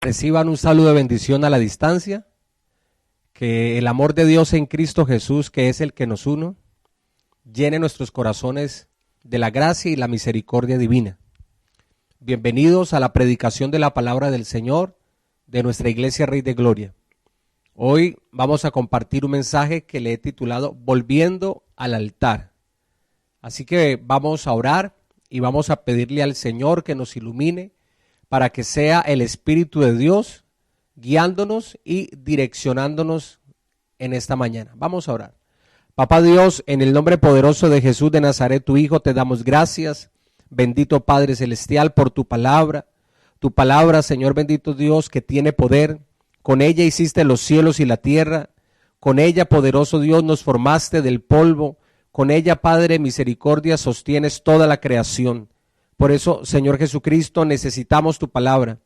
Reciban un saludo de bendición a la distancia, que el amor de Dios en Cristo Jesús, que es el que nos une, llene nuestros corazones de la gracia y la misericordia divina. Bienvenidos a la predicación de la palabra del Señor de nuestra Iglesia Rey de Gloria. Hoy vamos a compartir un mensaje que le he titulado Volviendo al altar. Así que vamos a orar y vamos a pedirle al Señor que nos ilumine para que sea el Espíritu de Dios guiándonos y direccionándonos en esta mañana. Vamos a orar. Papá Dios, en el nombre poderoso de Jesús de Nazaret, tu Hijo, te damos gracias. Bendito Padre Celestial, por tu palabra, Señor bendito Dios, que tiene poder. Con ella hiciste los cielos y la tierra. Con ella, poderoso Dios, nos formaste del polvo. Con ella, Padre, misericordia, sostienes toda la creación. Por eso, Señor Jesucristo, necesitamos tu palabra.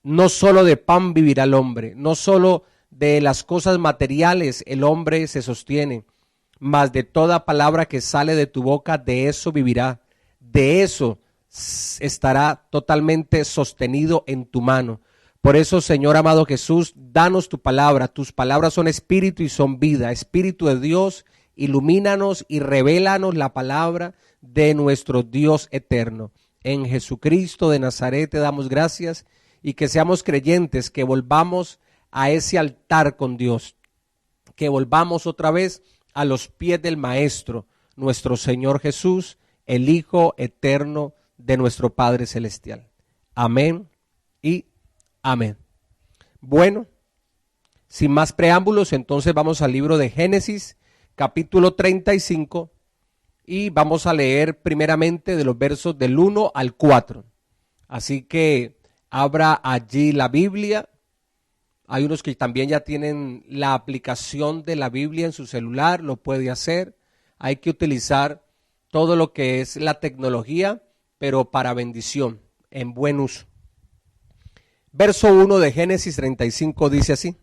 No solo de pan vivirá el hombre, no solo de las cosas materiales el hombre se sostiene, mas de toda palabra que sale de tu boca, de eso vivirá, de eso estará totalmente sostenido en tu mano. Por eso, Señor amado Jesús, danos tu palabra. Tus palabras son espíritu y son vida. Espíritu de Dios, ilumínanos y revélanos la palabra de nuestro Dios eterno. En Jesucristo de Nazaret te damos gracias y que seamos creyentes, que volvamos a ese altar con Dios, que volvamos otra vez a los pies del Maestro, nuestro Señor Jesús, el Hijo eterno de nuestro Padre Celestial. Amén y amén. Bueno, sin más preámbulos, entonces vamos al libro de Génesis, capítulo 35, y vamos a leer primeramente de los versos del 1 al 4. Así que abra allí la Biblia. Hay unos que también ya tienen la aplicación de la Biblia en su celular, lo puede hacer. Hay que utilizar todo lo que es la tecnología, pero para bendición, en buen uso. Verso 1 de Génesis 35 dice así: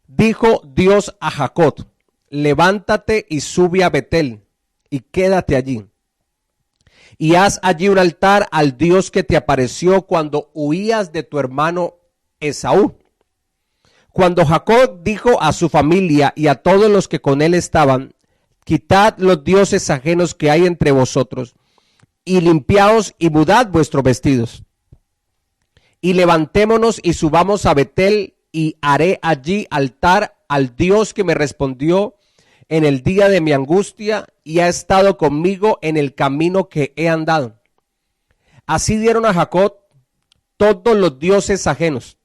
Dijo Dios a Jacob: levántate y sube a Betel y quédate allí. Y haz allí un altar al Dios que te apareció cuando huías de tu hermano Esaú. Cuando Jacob dijo a su familia y a todos los que con él estaban: quitad los dioses ajenos que hay entre vosotros, y limpiaos y mudad vuestros vestidos. Y levantémonos y subamos a Betel, y haré allí altar al Dios que me respondió en el día de mi angustia y ha estado conmigo en el camino que he andado. Así dieron a Jacob todos los dioses ajenos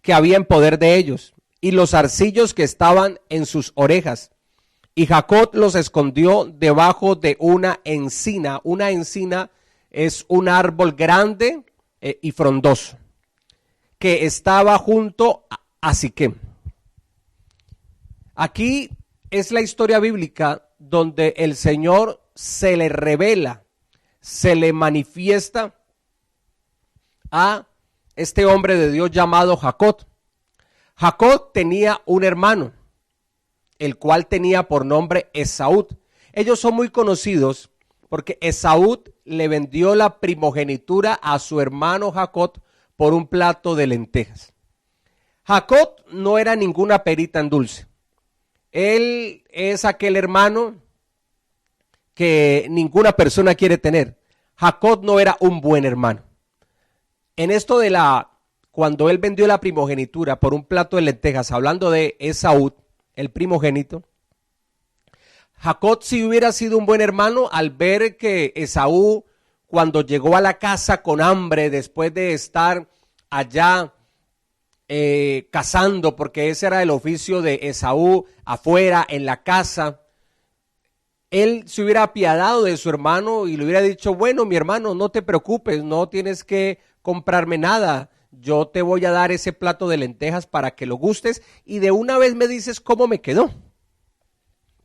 que había en poder de ellos y los arcillos que estaban en sus orejas. Y Jacob los escondió debajo de una encina. Una encina es un árbol grande y frondoso que estaba junto a Siquem. Aquí es la historia bíblica donde el Señor se le revela, se le manifiesta a este hombre de Dios llamado Jacob. Jacob tenía un hermano, el cual tenía por nombre Esaú. Ellos son muy conocidos porque Esaú le vendió la primogenitura a su hermano Jacob por un plato de lentejas. Jacob no era ninguna perita en dulce. Él es aquel hermano que ninguna persona quiere tener. Jacob no era un buen hermano. En esto cuando él vendió la primogenitura por un plato de lentejas, hablando de Esaú, el primogénito, Jacob si hubiera sido un buen hermano al ver que Esaú, cuando llegó a la casa con hambre, después de estar allá cazando, porque ese era el oficio de Esaú afuera en la casa, él se hubiera apiadado de su hermano y le hubiera dicho: bueno, mi hermano, no te preocupes, no tienes que comprarme nada, yo te voy a dar ese plato de lentejas para que lo gustes y de una vez me dices cómo me quedó.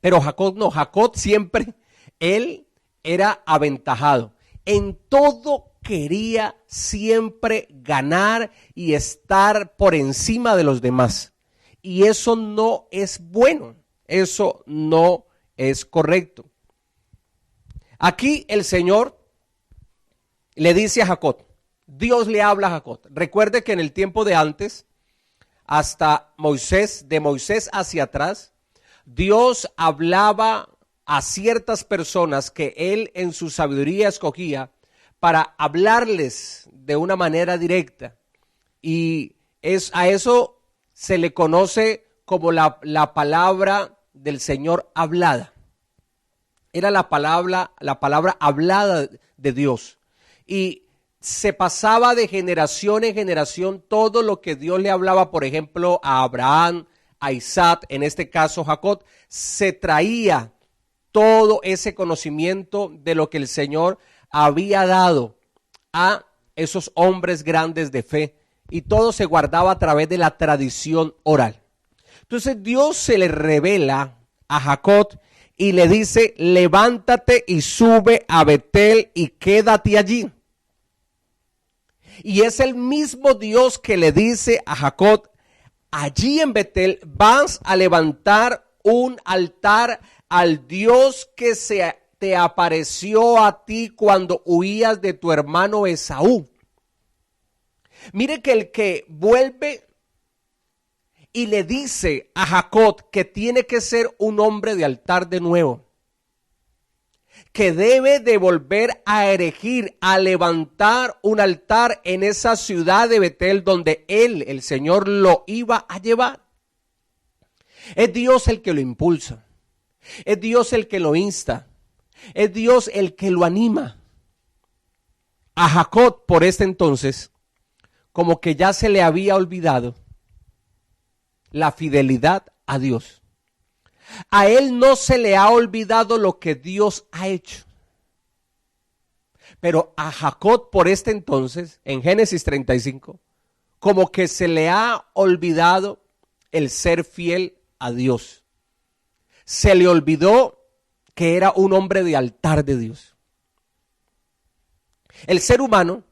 Pero Jacob no, Jacob siempre, él era aventajado, en todo quería siempre ganar y estar por encima de los demás. Y eso no es bueno, eso no es correcto. Aquí el Señor le dice a Jacob: Dios le habla a Jacob. Recuerde que en el tiempo de antes, hasta Moisés, de Moisés hacia atrás, Dios hablaba a ciertas personas que él en su sabiduría escogía para hablarles de una manera directa. Y a eso se le conoce como la palabra del Señor hablada. Era la palabra hablada de Dios. Y se pasaba de generación en generación todo lo que Dios le hablaba, por ejemplo, a Abraham, a Isaac, en este caso Jacob, se traía todo ese conocimiento de lo que el Señor había dado a esos hombres grandes de fe, y todo se guardaba a través de la tradición oral. Entonces Dios se le revela a Jacob y le dice: levántate y sube a Betel y quédate allí. Y es el mismo Dios que le dice a Jacob: allí en Betel vas a levantar un altar al Dios que te apareció a ti cuando huías de tu hermano Esaú. Mire que el que vuelve y le dice a Jacob que tiene que ser un hombre de altar de nuevo, que debe de volver a erigir, a levantar un altar en esa ciudad de Betel donde él, el Señor, lo iba a llevar. Es Dios el que lo impulsa, es Dios el que lo insta, es Dios el que lo anima. A Jacob por este entonces, como que ya se le había olvidado la fidelidad a Dios. A él no se le ha olvidado lo que Dios ha hecho. Pero a Jacob por este entonces, en Génesis 35, como que se le ha olvidado el ser fiel a Dios. Se le olvidó que era un hombre de altar de Dios. El ser humano,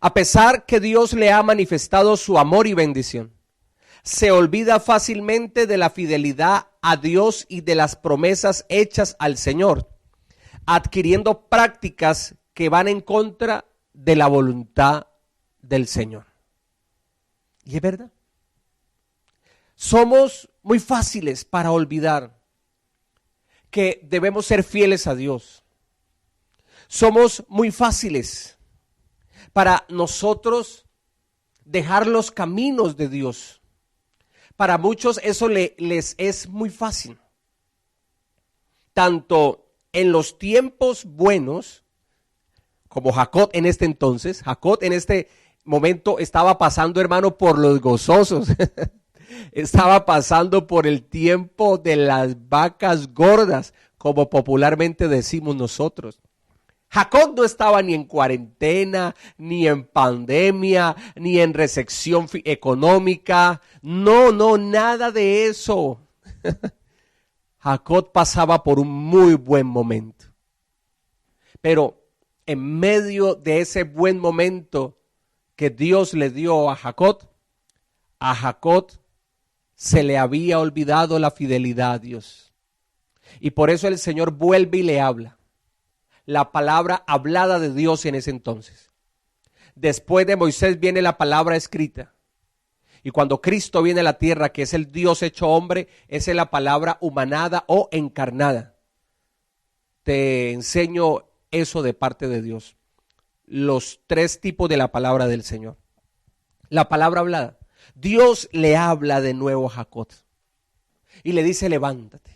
a pesar que Dios le ha manifestado su amor y bendición, se olvida fácilmente de la fidelidad a Dios y de las promesas hechas al Señor, adquiriendo prácticas que van en contra de la voluntad del Señor. Y es verdad. Somos muy fáciles para olvidar que debemos ser fieles a Dios. Somos muy fáciles para nosotros dejar los caminos de Dios. Para muchos eso les es muy fácil. Tanto en los tiempos buenos, como Jacob en este entonces, Jacob en este momento estaba pasando, hermano, por los gozosos. Estaba pasando por el tiempo de las vacas gordas, como popularmente decimos nosotros. Jacob no estaba ni en cuarentena, ni en pandemia, ni en recesión económica. No, nada de eso. Jacob pasaba por un muy buen momento. Pero en medio de ese buen momento que Dios le dio a Jacob se le había olvidado la fidelidad a Dios. Y por eso el Señor vuelve y le habla. La palabra hablada de Dios en ese entonces. Después de Moisés viene la palabra escrita. Y cuando Cristo viene a la tierra, que es el Dios hecho hombre, esa es la palabra humanada o encarnada. Te enseño eso de parte de Dios. Los tres tipos de la palabra del Señor. La palabra hablada. Dios le habla de nuevo a Jacob y le dice: levántate,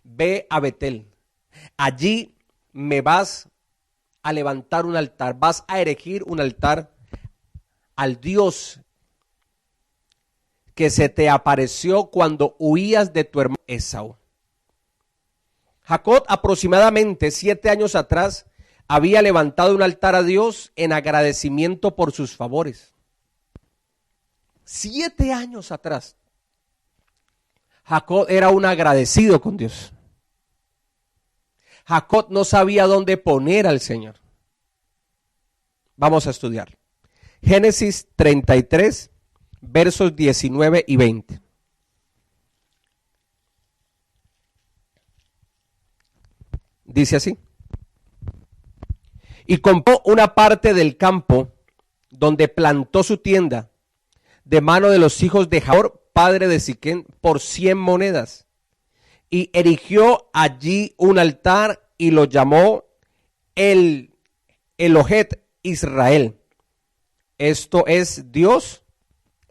ve a Betel. Allí me vas a levantar un altar, vas a erigir un altar al Dios que se te apareció cuando huías de tu hermano Esaú. Jacob aproximadamente 7 años atrás había levantado un altar a Dios en agradecimiento por sus favores. 7 años atrás, Jacob era un agradecido con Dios. Jacob no sabía dónde poner al Señor. Vamos a estudiar. Génesis 33, versos 19 y 20. Dice así: y compró una parte del campo donde plantó su tienda, de mano de los hijos de Jahor, padre de Siquem, por 100 monedas. Y erigió allí un altar y lo llamó el Elohet Israel. Esto es Dios,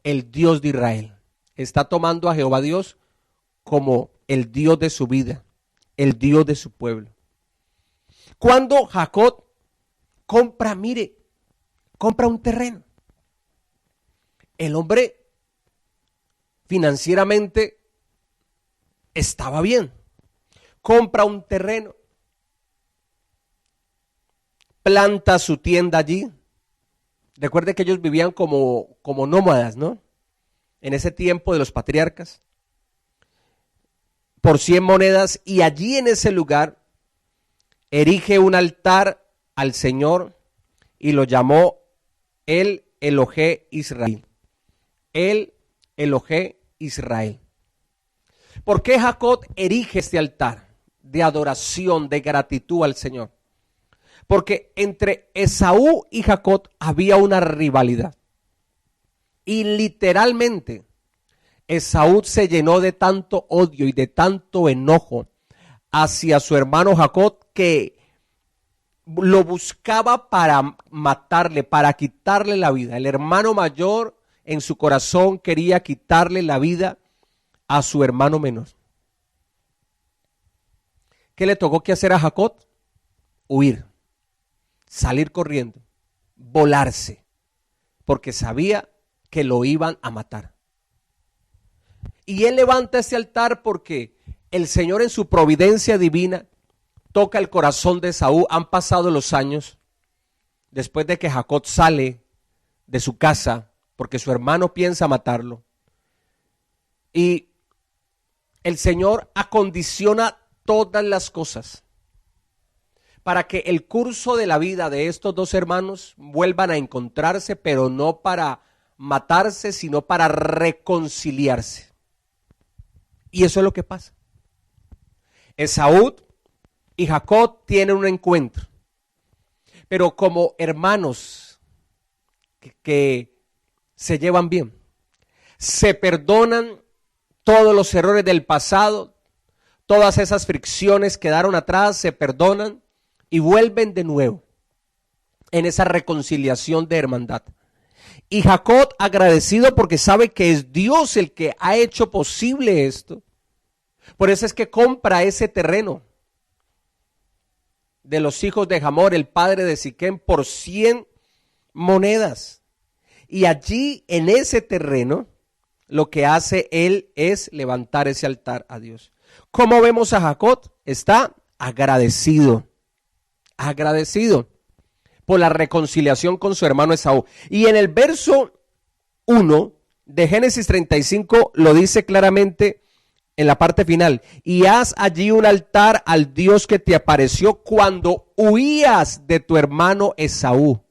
el Dios de Israel. Está tomando a Jehová Dios como el Dios de su vida, el Dios de su pueblo. Cuando Jacob compra, mire, compra un terreno. El hombre financieramente estaba bien. Compra un terreno, planta su tienda allí. Recuerde que ellos vivían como nómadas, ¿no? En ese tiempo de los patriarcas. Por 100 monedas, y allí en ese lugar erige un altar al Señor y lo llamó el Elohe Israel. El Elohe Israel. ¿Por qué Jacob erige este altar de adoración, de gratitud al Señor? Porque entre Esaú y Jacob había una rivalidad. Y literalmente Esaú se llenó de tanto odio y de tanto enojo hacia su hermano Jacob que lo buscaba para matarle, para quitarle la vida. El hermano mayor en su corazón quería quitarle la vida a su hermano menor. ¿Qué le tocó que hacer a Jacob? Huir, salir corriendo, volarse, porque sabía que lo iban a matar. Y él levanta ese altar porque el Señor en su providencia divina toca el corazón de Esaú. Han pasado los años después de que Jacob sale de su casa porque su hermano piensa matarlo. Y el Señor acondiciona todas las cosas para que el curso de la vida de estos dos hermanos vuelvan a encontrarse, pero no para matarse, sino para reconciliarse. Y eso es lo que pasa. Esaú y Jacob tienen un encuentro, pero como hermanos que se llevan bien, se perdonan todos los errores del pasado, todas esas fricciones quedaron atrás, se perdonan y vuelven de nuevo en esa reconciliación de hermandad. Y Jacob agradecido porque sabe que es Dios el que ha hecho posible esto. Por eso es que compra ese terreno de los hijos de Hamor, el padre de Siquem, por 100 monedas. Y allí en ese terreno lo que hace él es levantar ese altar a Dios. ¿Cómo vemos a Jacob? Está agradecido, agradecido por la reconciliación con su hermano Esaú. Y en el verso 1 de Génesis 35 lo dice claramente en la parte final: y haz allí un altar al Dios que te apareció cuando huías de tu hermano Esaú.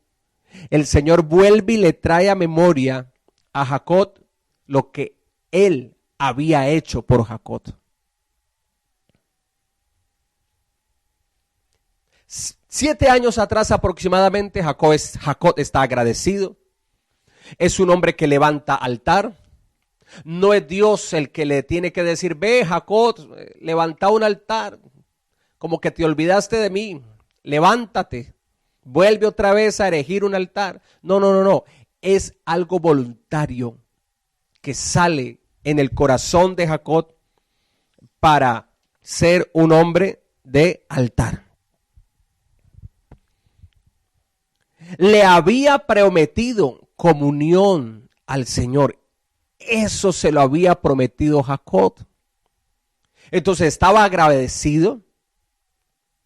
El Señor vuelve y le trae a memoria a Jacob lo que él había hecho por Jacob. 7 años atrás aproximadamente, Jacob está agradecido. Es un hombre que levanta altar. No es Dios el que le tiene que decir: ve, Jacob, levanta un altar, como que te olvidaste de mí, levántate, vuelve otra vez a erigir un altar. No, no, no, no. Es algo voluntario que sale en el corazón de Jacob para ser un hombre de altar. Le había prometido comunión al Señor. Eso se lo había prometido Jacob. Entonces estaba agradecido,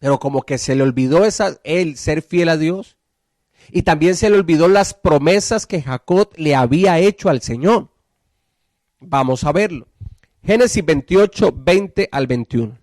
pero como que se le olvidó él ser fiel a Dios. Y también se le olvidó las promesas que Jacob le había hecho al Señor. Vamos a verlo. Génesis 28, 20 al 21.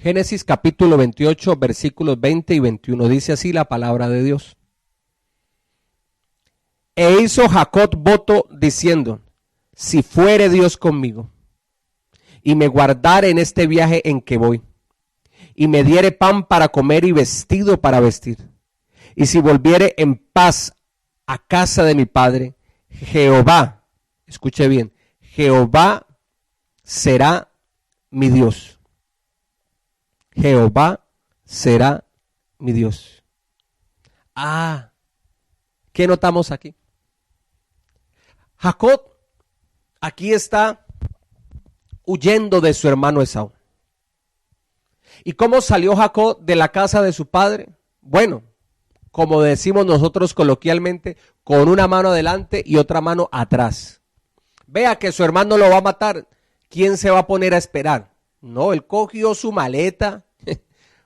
Génesis capítulo 28, versículos 20 y 21. Dice así la palabra de Dios. E hizo Jacob voto diciendo, si fuere Dios conmigo, y me guardare en este viaje en que voy, y me diere pan para comer y vestido para vestir, y si volviere en paz a casa de mi padre, Jehová, escuche bien, Jehová será mi Dios. Jehová será mi Dios. Ah, ¿qué notamos aquí? Jacob aquí está huyendo de su hermano Esaú. ¿Y cómo salió Jacob de la casa de su padre? Bueno, como decimos nosotros coloquialmente, con una mano adelante y otra mano atrás. Vea que su hermano lo va a matar. ¿Quién se va a poner a esperar? No, él cogió su maleta,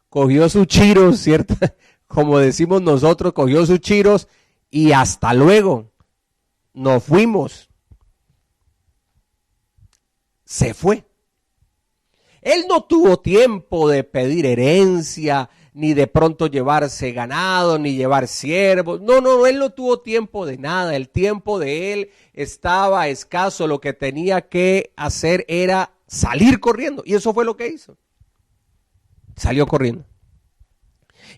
cogió sus chiros, ¿cierto? Como decimos nosotros, cogió sus chiros y hasta luego. Nos fuimos. Se fue. Él no tuvo tiempo de pedir herencia, ni de pronto llevarse ganado, ni llevar siervos. No, él no tuvo tiempo de nada. El tiempo de él estaba escaso. Lo que tenía que hacer era salir corriendo. Y eso fue lo que hizo. Salió corriendo.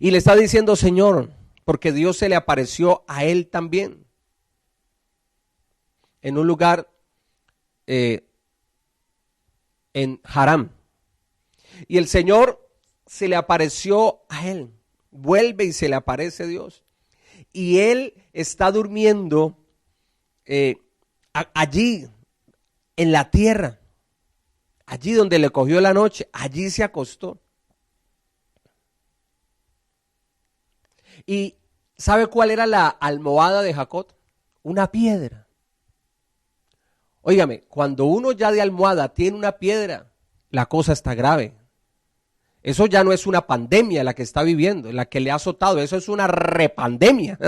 Y le está diciendo, Señor, porque Dios se le apareció a él también. En un lugar en Harán. Y el Señor se le apareció a él. Vuelve y se le aparece Dios. Y él está durmiendo allí en la tierra. Allí donde le cogió la noche. Allí se acostó. ¿Y sabe cuál era la almohada de Jacob? Una piedra. Óigame, cuando uno ya de almohada tiene una piedra, la cosa está grave. Eso ya no es una pandemia la que está viviendo, la que le ha azotado, eso es una repandemia.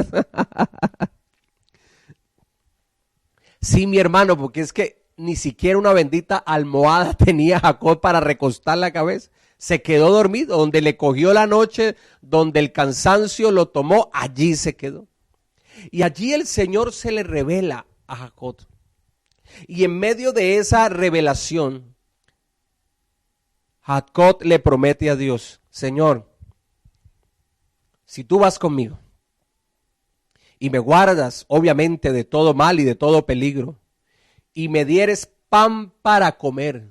Sí, mi hermano, porque es que ni siquiera una bendita almohada tenía Jacob para recostar la cabeza. Se quedó dormido, donde le cogió la noche, donde el cansancio lo tomó, allí se quedó. Y allí el Señor se le revela a Jacob. Y en medio de esa revelación, Jacob le promete a Dios, Señor, si tú vas conmigo y me guardas obviamente de todo mal y de todo peligro, y me dieres pan para comer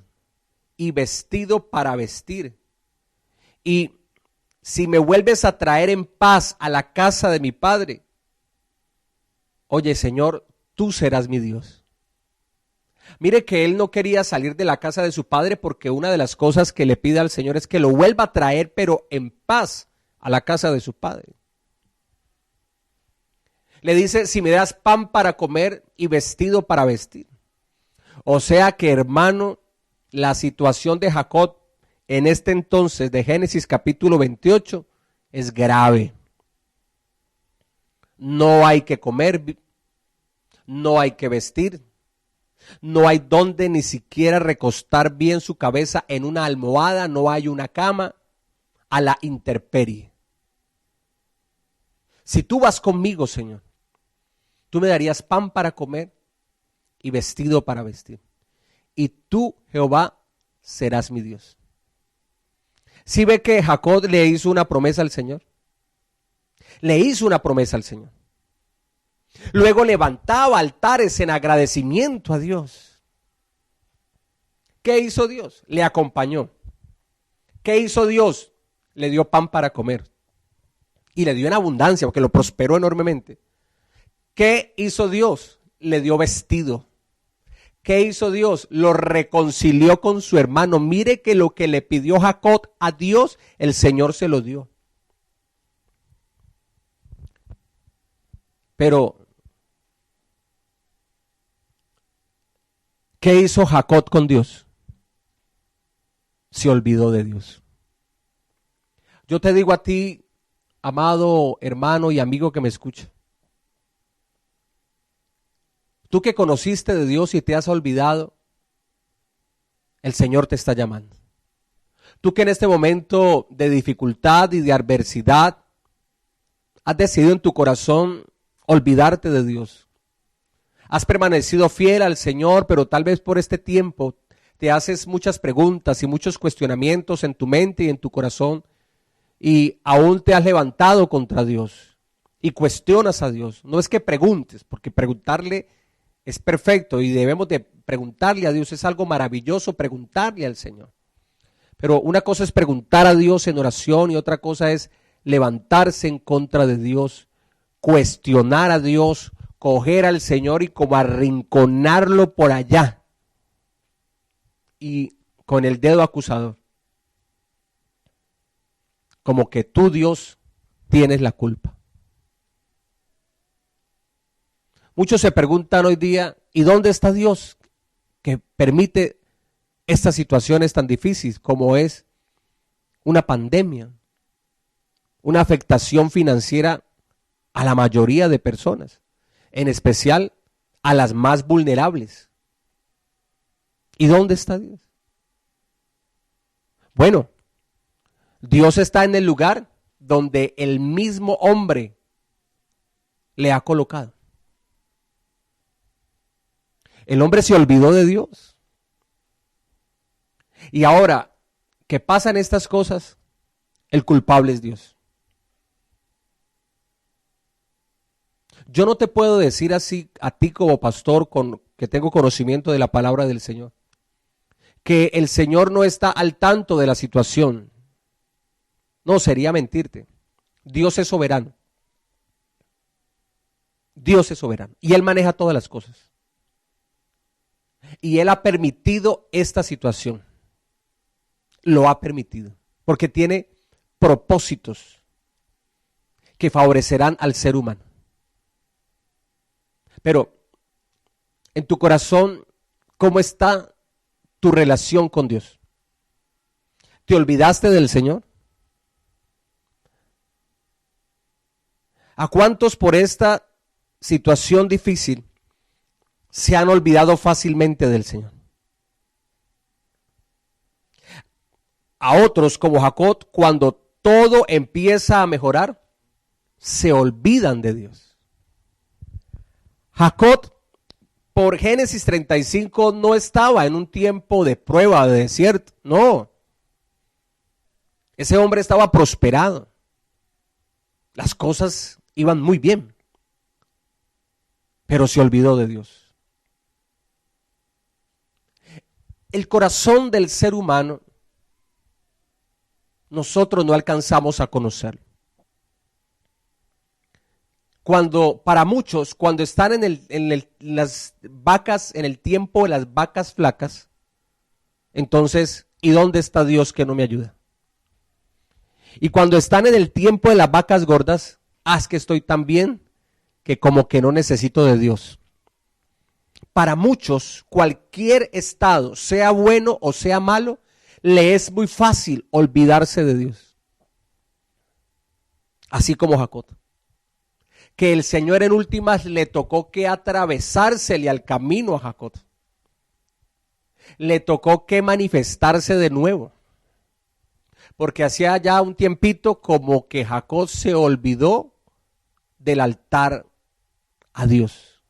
y vestido para vestir, y si me vuelves a traer en paz a la casa de mi padre, oye Señor, tú serás mi Dios. Mire que él no quería salir de la casa de su padre porque una de las cosas que le pide al Señor es que lo vuelva a traer, pero en paz, a la casa de su padre. Le dice, si me das pan para comer y vestido para vestir. O sea que, hermano, la situación de Jacob en este entonces de Génesis capítulo 28 es grave. No hay que comer, no hay que vestir. No hay donde ni siquiera recostar bien su cabeza en una almohada, no hay una cama, a la intemperie. Si tú vas conmigo, Señor, tú me darías pan para comer y vestido para vestir. Y tú, Jehová, serás mi Dios. ¿Sí ve que Jacob le hizo una promesa al Señor? Le hizo una promesa al Señor. Luego levantaba altares en agradecimiento a Dios. ¿Qué hizo Dios? Le acompañó. ¿Qué hizo Dios? Le dio pan para comer. Y le dio en abundancia porque lo prosperó enormemente. ¿Qué hizo Dios? Le dio vestido. ¿Qué hizo Dios? Lo reconcilió con su hermano. Mire que lo que le pidió Jacob a Dios, el Señor se lo dio. Pero ¿qué hizo Jacob con Dios? Se olvidó de Dios. Yo te digo a ti, amado hermano y amigo que me escucha, tú que conociste de Dios y te has olvidado, el Señor te está llamando. Tú que en este momento de dificultad y de adversidad has decidido en tu corazón olvidarte de Dios. Has permanecido fiel al Señor, pero tal vez por este tiempo te haces muchas preguntas y muchos cuestionamientos en tu mente y en tu corazón y aún te has levantado contra Dios y cuestionas a Dios. No es que preguntes, porque preguntarle es perfecto y debemos de preguntarle a Dios, es algo maravilloso preguntarle al Señor. Pero una cosa es preguntar a Dios en oración y otra cosa es levantarse en contra de Dios, cuestionar a Dios, coger al Señor y como arrinconarlo por allá y con el dedo acusador, como que tú, Dios, tienes la culpa. Muchos se preguntan hoy día, ¿y dónde está Dios que permite estas situaciones tan difíciles como es una pandemia, una afectación financiera a la mayoría de personas, en especial a las más vulnerables? ¿Y dónde está Dios? Bueno, Dios está en el lugar donde el mismo hombre le ha colocado. El hombre se olvidó de Dios. Y ahora que pasan estas cosas, el culpable es Dios. Yo no te puedo decir así a ti como pastor que tengo conocimiento de la palabra del Señor, que el Señor no está al tanto de la situación. No, sería mentirte. Dios es soberano. Dios es soberano y Él maneja todas las cosas. Y Él ha permitido esta situación. Lo ha permitido porque tiene propósitos que favorecerán al ser humano. Pero en tu corazón, ¿cómo está tu relación con Dios? ¿Te olvidaste del Señor? ¿A cuántos por esta situación difícil se han olvidado fácilmente del Señor? A otros, como Jacob, cuando todo empieza a mejorar, se olvidan de Dios. Jacob, por Génesis 35, no estaba en un tiempo de prueba, de desierto, no. Ese hombre estaba prosperado. Las cosas iban muy bien, pero se olvidó de Dios. El corazón del ser humano, nosotros no alcanzamos a conocerlo. Para muchos, cuando están las vacas, en el tiempo de las vacas flacas, entonces, ¿y dónde está Dios que no me ayuda? Y cuando están en el tiempo de las vacas gordas, es que estoy tan bien que como que no necesito de Dios. Para muchos, cualquier estado, sea bueno o sea malo, le es muy fácil olvidarse de Dios. Así como Jacob. Que el Señor en últimas le tocó que atravesársele al camino a Jacob. Le tocó que manifestarse de nuevo. Porque hacía ya un tiempito como que Jacob se olvidó del altar a Dios.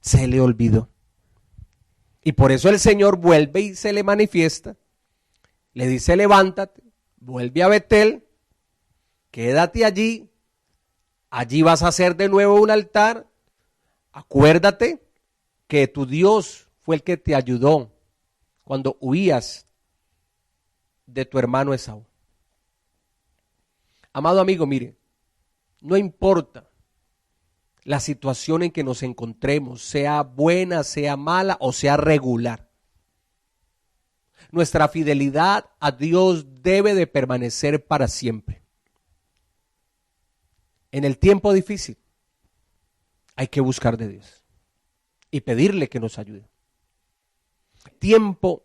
Se le olvidó. Y por eso el Señor vuelve y se le manifiesta. Le dice, levántate, vuelve a Betel, quédate allí. Allí vas a hacer de nuevo un altar. Acuérdate que tu Dios fue el que te ayudó cuando huías de tu hermano Esaú. Amado amigo, mire, no importa la situación en que nos encontremos, sea buena, sea mala o sea regular. Nuestra fidelidad a Dios debe de permanecer para siempre. En el tiempo difícil hay que buscar de Dios y pedirle que nos ayude. Tiempo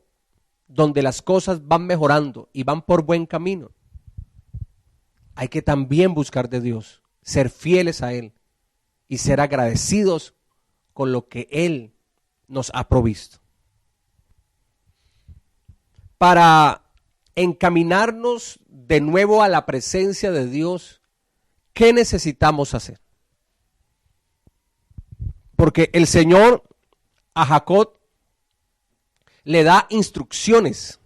donde las cosas van mejorando y van por buen camino, hay que también buscar de Dios, ser fieles a Él y ser agradecidos con lo que Él nos ha provisto. Para encaminarnos de nuevo a la presencia de Dios, ¿qué necesitamos hacer? Porque el Señor a Jacob le da instrucciones,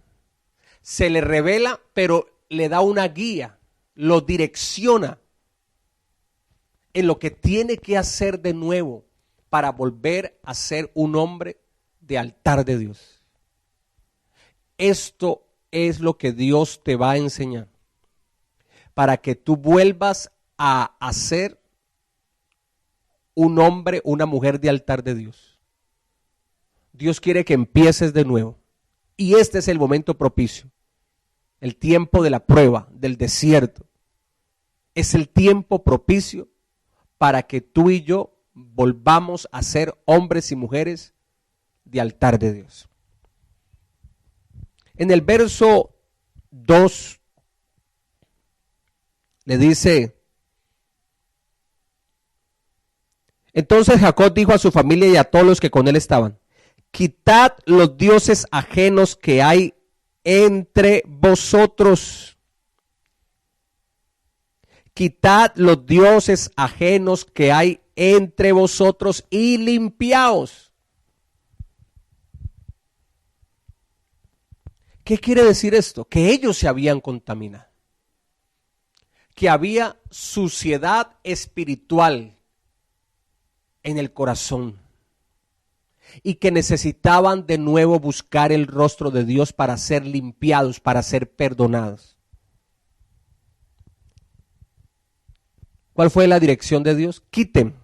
se le revela, pero le da una guía, lo direcciona en lo que tiene que hacer de nuevo para volver a ser un hombre de altar de Dios. Esto es lo que Dios te va a enseñar para que tú vuelvas a ser un hombre, una mujer de altar de Dios. Dios quiere que empieces de nuevo. Y este es el momento propicio. El tiempo de la prueba, del desierto. Es el tiempo propicio para que tú y yo volvamos a ser hombres y mujeres de altar de Dios. En el verso 2 le dice: entonces Jacob dijo a su familia y a todos los que con él estaban: quitad los dioses ajenos que hay entre vosotros. Quitad los dioses ajenos que hay entre vosotros y limpiaos. ¿Qué quiere decir esto? Que ellos se habían contaminado. Que había suciedad espiritual en el corazón. Y que necesitaban de nuevo buscar el rostro de Dios para ser limpiados, para ser perdonados. ¿Cuál fue la dirección de Dios? Quiten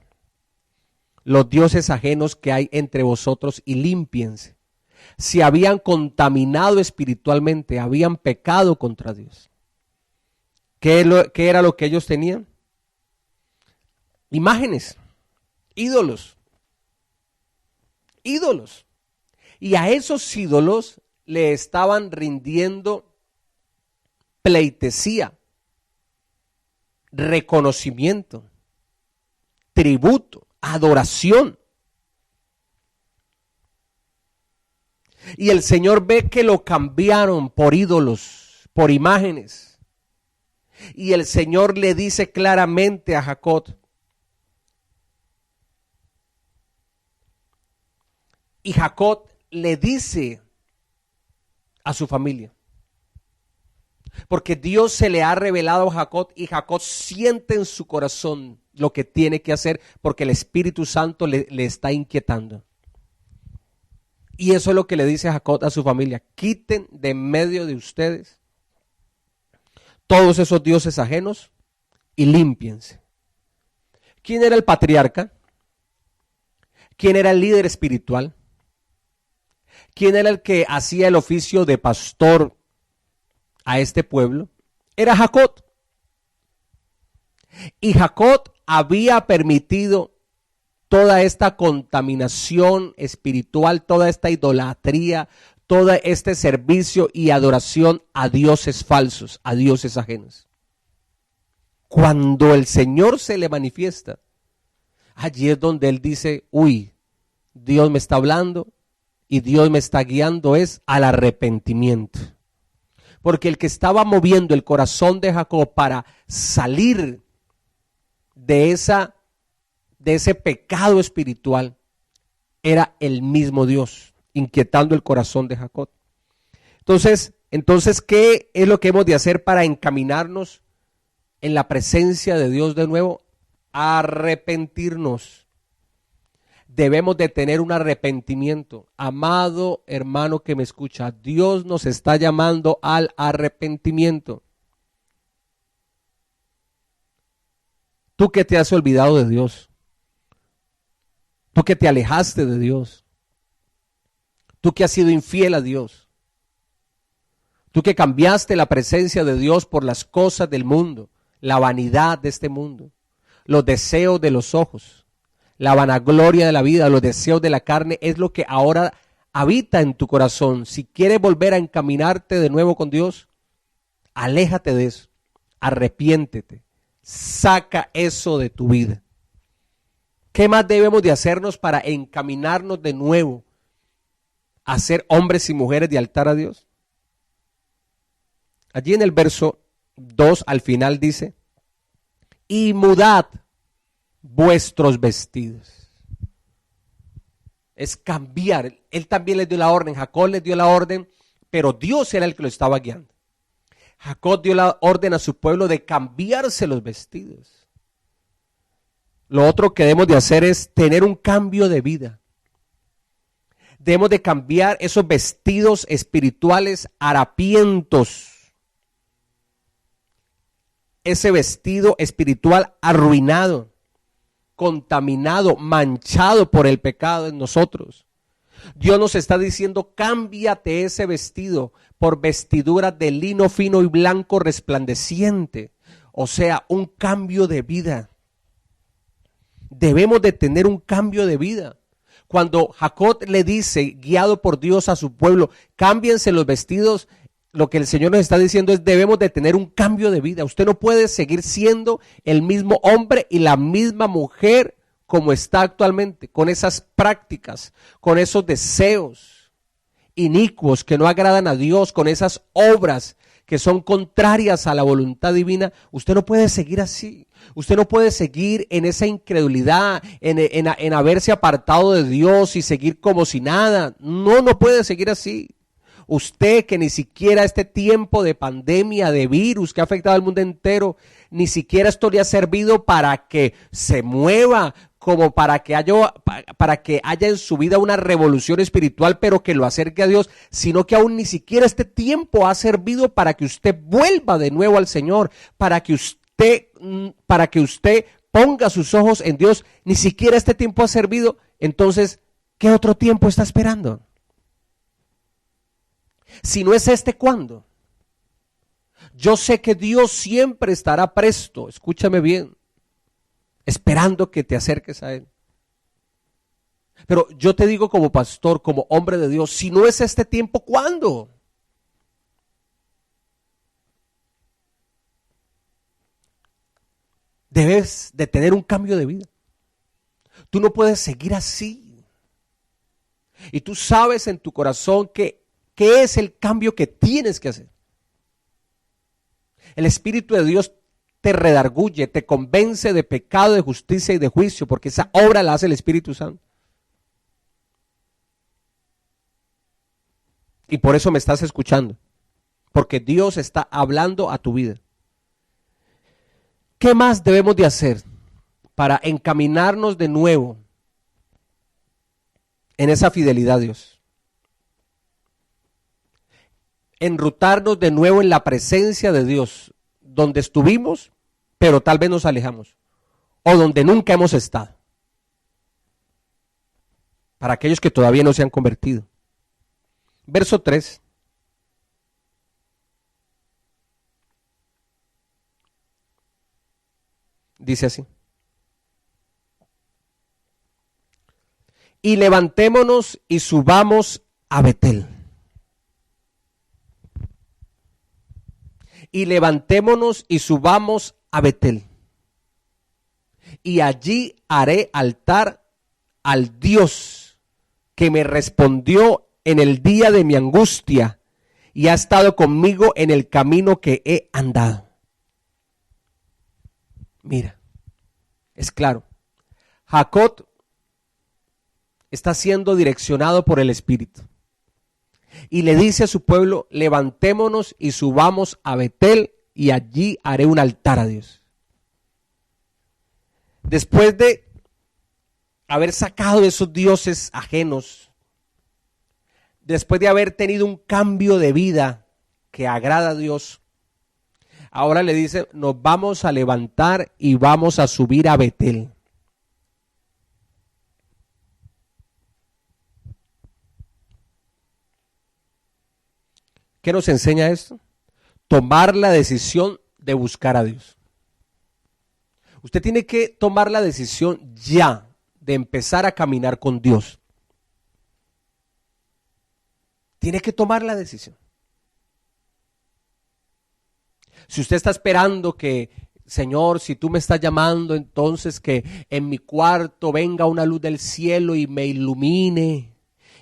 los dioses ajenos que hay entre vosotros y límpiense. Si habían contaminado espiritualmente, habían pecado contra Dios. ¿Qué era lo que ellos tenían? Imágenes, ídolos. Ídolos. Y a esos ídolos le estaban rindiendo pleitesía, reconocimiento, tributo, adoración. Y el Señor ve que lo cambiaron por ídolos, por imágenes. Y el Señor le dice claramente a Jacob: y Jacob le dice a su familia, porque Dios se le ha revelado a Jacob y Jacob siente en su corazón lo que tiene que hacer porque el Espíritu Santo le está inquietando. Y eso es lo que le dice Jacob a su familia: quiten de en medio de ustedes todos esos dioses ajenos y límpiense. ¿Quién era el patriarca? ¿Quién era el líder espiritual? ¿Quién era el que hacía el oficio de pastor a este pueblo? Era Jacob. Y Jacob había permitido toda esta contaminación espiritual, toda esta idolatría, todo este servicio y adoración a dioses falsos, a dioses ajenos. Cuando el Señor se le manifiesta, allí es donde él dice: uy, Dios me está hablando y Dios me está guiando es al arrepentimiento. Porque el que estaba moviendo el corazón de Jacob para salir de ese pecado espiritual era el mismo Dios, inquietando el corazón de Jacob. Entonces, ¿qué es lo que hemos de hacer para encaminarnos en la presencia de Dios de nuevo? Arrepentirnos. Debemos de tener un arrepentimiento. Amado hermano que me escucha, Dios nos está llamando al arrepentimiento. Tú que te has olvidado de Dios, tú que te alejaste de Dios, tú que has sido infiel a Dios, tú que cambiaste la presencia de Dios por las cosas del mundo, la vanidad de este mundo, los deseos de los ojos, la vanagloria de la vida, los deseos de la carne, es lo que ahora habita en tu corazón. Si quieres volver a encaminarte de nuevo con Dios, aléjate de eso, arrepiéntete, saca eso de tu vida. ¿Qué más debemos de hacernos para encaminarnos de nuevo a ser hombres y mujeres de altar a Dios? Allí en el verso 2 al final dice, y mudad vuestros vestidos. Es cambiar. Él también les dio la orden, Jacob les dio la orden, pero Dios era el que lo estaba guiando. Jacob dio la orden a su pueblo de cambiarse los vestidos. Lo otro que debemos de hacer es tener un cambio de vida. Debemos de cambiar esos vestidos espirituales harapientos. Ese vestido espiritual arruinado, contaminado, manchado por el pecado en nosotros. Dios nos está diciendo, cámbiate ese vestido por vestiduras de lino fino y blanco resplandeciente. O sea, un cambio de vida. Debemos de tener un cambio de vida. Cuando Jacob le dice, guiado por Dios a su pueblo, cámbiense los vestidos, lo que el Señor nos está diciendo es, debemos de tener un cambio de vida. Usted no puede seguir siendo el mismo hombre y la misma mujer como está actualmente, con esas prácticas, con esos deseos inicuos que no agradan a Dios, con esas obras que son contrarias a la voluntad divina. Usted no puede seguir así. Usted no puede seguir en esa incredulidad, en haberse apartado de Dios y seguir como si nada. No puede seguir así. Usted que ni siquiera este tiempo de pandemia, de virus que ha afectado al mundo entero, ni siquiera esto le ha servido para que se mueva, como para que haya en su vida una revolución espiritual, pero que lo acerque a Dios, sino que aún ni siquiera este tiempo ha servido para que usted vuelva de nuevo al Señor, para que usted ponga sus ojos en Dios. Ni siquiera este tiempo ha servido. Entonces, ¿qué otro tiempo está esperando? Si no es este, ¿cuándo? Yo sé que Dios siempre estará presto, escúchame bien, esperando que te acerques a Él. Pero yo te digo como pastor, como hombre de Dios, si no es este tiempo, ¿cuándo? Debes de tener un cambio de vida. Tú no puedes seguir así. Y tú sabes en tu corazón qué es el cambio que tienes que hacer. El Espíritu de Dios te redarguye, te convence de pecado, de justicia y de juicio, porque esa obra la hace el Espíritu Santo. Y por eso me estás escuchando, porque Dios está hablando a tu vida. ¿Qué más debemos de hacer para encaminarnos de nuevo en esa fidelidad a Dios? Enrutarnos de nuevo en la presencia de Dios, donde estuvimos, pero tal vez nos alejamos, o donde nunca hemos estado. Para aquellos que todavía no se han convertido. Verso 3. Dice así. Y levantémonos y subamos a Betel. Y levantémonos y subamos a Betel. Y allí haré altar al Dios que me respondió en el día de mi angustia y ha estado conmigo en el camino que he andado. Mira, es claro. Jacob está siendo direccionado por el Espíritu. Y le dice a su pueblo, levantémonos y subamos a Betel y allí haré un altar a Dios. Después de haber sacado esos dioses ajenos, después de haber tenido un cambio de vida que agrada a Dios, ahora le dice, nos vamos a levantar y vamos a subir a Betel. ¿Qué nos enseña esto? Tomar la decisión de buscar a Dios. Usted tiene que tomar la decisión ya de empezar a caminar con Dios. Tiene que tomar la decisión. Si usted está esperando que, Señor, si tú me estás llamando, entonces que en mi cuarto venga una luz del cielo y me ilumine,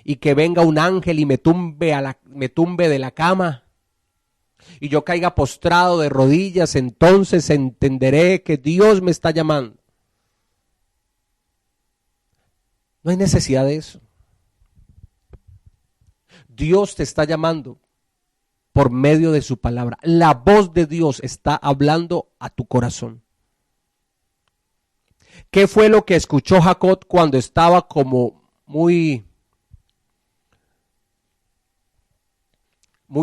y que venga un ángel y me tumbe de la cama, y yo caiga postrado de rodillas, entonces entenderé que Dios me está llamando. No hay necesidad de eso. Dios te está llamando por medio de su palabra. La voz de Dios está hablando a tu corazón. ¿Qué fue lo que escuchó Jacob cuando estaba como muy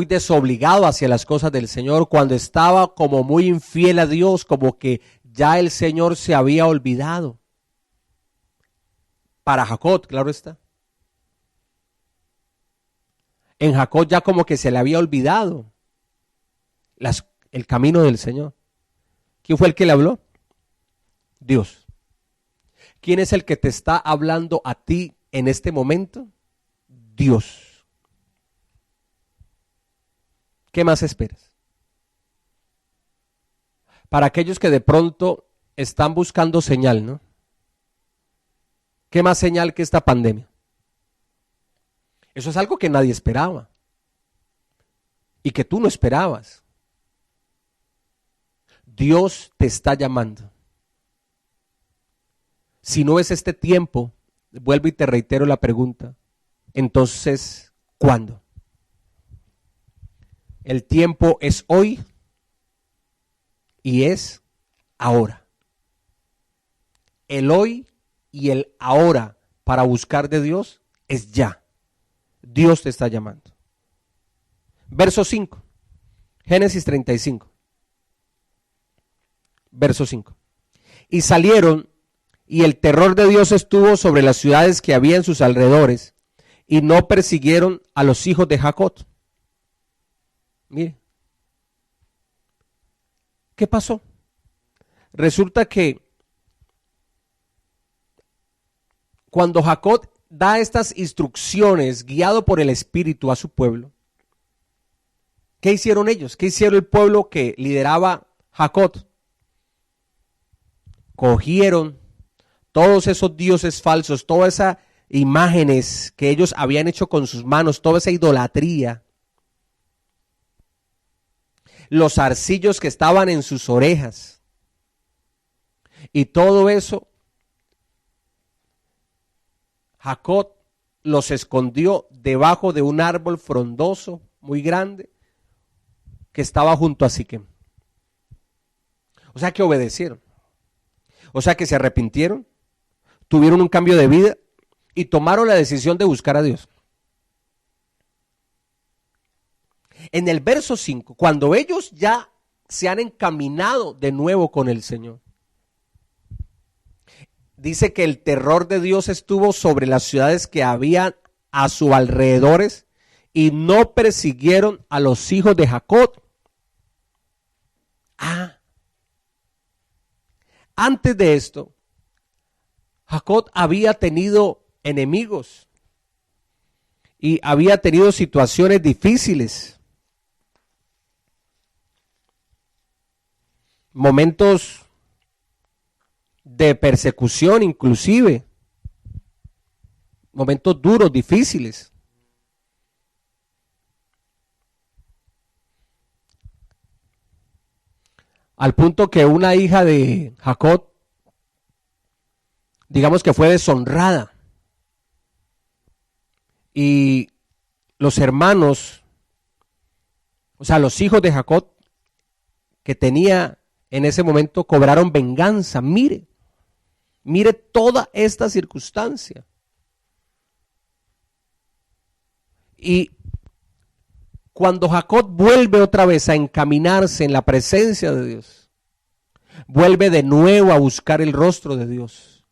desobligado hacia las cosas del Señor, cuando estaba como muy infiel a Dios, como que ya el Señor se había olvidado? Para Jacob, claro está. En Jacob ya como que se le había olvidado el camino del Señor. ¿Quién fue el que le habló? Dios. ¿Quién es el que te está hablando a ti en este momento? Dios. ¿Qué más esperas? Para aquellos que de pronto están buscando señal, ¿no? ¿Qué más señal que esta pandemia? Eso es algo que nadie esperaba y que tú no esperabas. Dios te está llamando. Si no es este tiempo, vuelvo y te reitero la pregunta, entonces, ¿cuándo? El tiempo es hoy y es ahora. El hoy y el ahora para buscar de Dios es ya. Dios te está llamando. Verso 5. Génesis 35. Verso 5. Y salieron, y el terror de Dios estuvo sobre las ciudades que había en sus alrededores, y no persiguieron a los hijos de Jacob. Mire. ¿Qué pasó? Resulta que cuando Jacob da estas instrucciones guiado por el Espíritu a su pueblo, ¿qué hicieron ellos? ¿Qué hicieron el pueblo que lideraba Jacob? Cogieron todos esos dioses falsos, todas esas imágenes que ellos habían hecho con sus manos, toda esa idolatría, los zarcillos que estaban en sus orejas, y todo eso, Jacob los escondió debajo de un árbol frondoso muy grande que estaba junto a Siquem. O sea que obedecieron. O sea que se arrepintieron, tuvieron un cambio de vida y tomaron la decisión de buscar a Dios. En el verso 5, cuando ellos ya se han encaminado de nuevo con el Señor, dice que el terror de Dios estuvo sobre las ciudades que habían a sus alrededores y no persiguieron a los hijos de Jacob. Antes de esto, Jacob había tenido enemigos y había tenido situaciones difíciles, momentos de persecución inclusive, momentos duros, difíciles. Al punto que una hija de Jacob, digamos que fue deshonrada. Y los hermanos, o sea, los hijos de Jacob que tenía en ese momento cobraron venganza. Mire toda esta circunstancia. Y cuando Jacob vuelve otra vez a encaminarse en la presencia de Dios, vuelve de nuevo a buscar el rostro de Dios,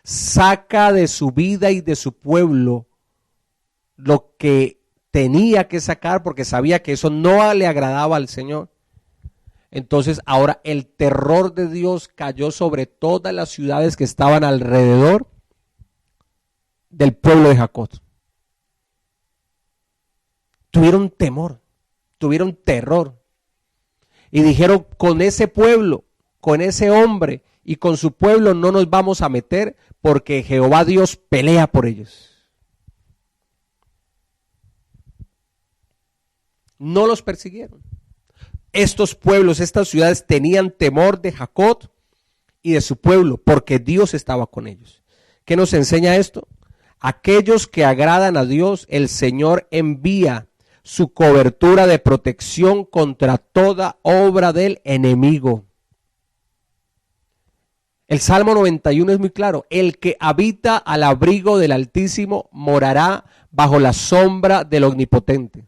saca de su vida y de su pueblo lo que tenía que sacar porque sabía que eso no le agradaba al Señor. Entonces ahora el terror de Dios cayó sobre todas las ciudades que estaban alrededor del pueblo de Jacob. Tuvieron temor, tuvieron terror y dijeron: con ese pueblo, con ese hombre y con su pueblo no nos vamos a meter porque Jehová Dios pelea por ellos. No los persiguieron, estos pueblos, estas ciudades tenían temor de Jacob y de su pueblo, porque Dios estaba con ellos. ¿Qué nos enseña esto? Aquellos que agradan a Dios, el Señor envía su cobertura de protección contra toda obra del enemigo. El Salmo 91 es muy claro. El que habita al abrigo del Altísimo morará bajo la sombra del Omnipotente.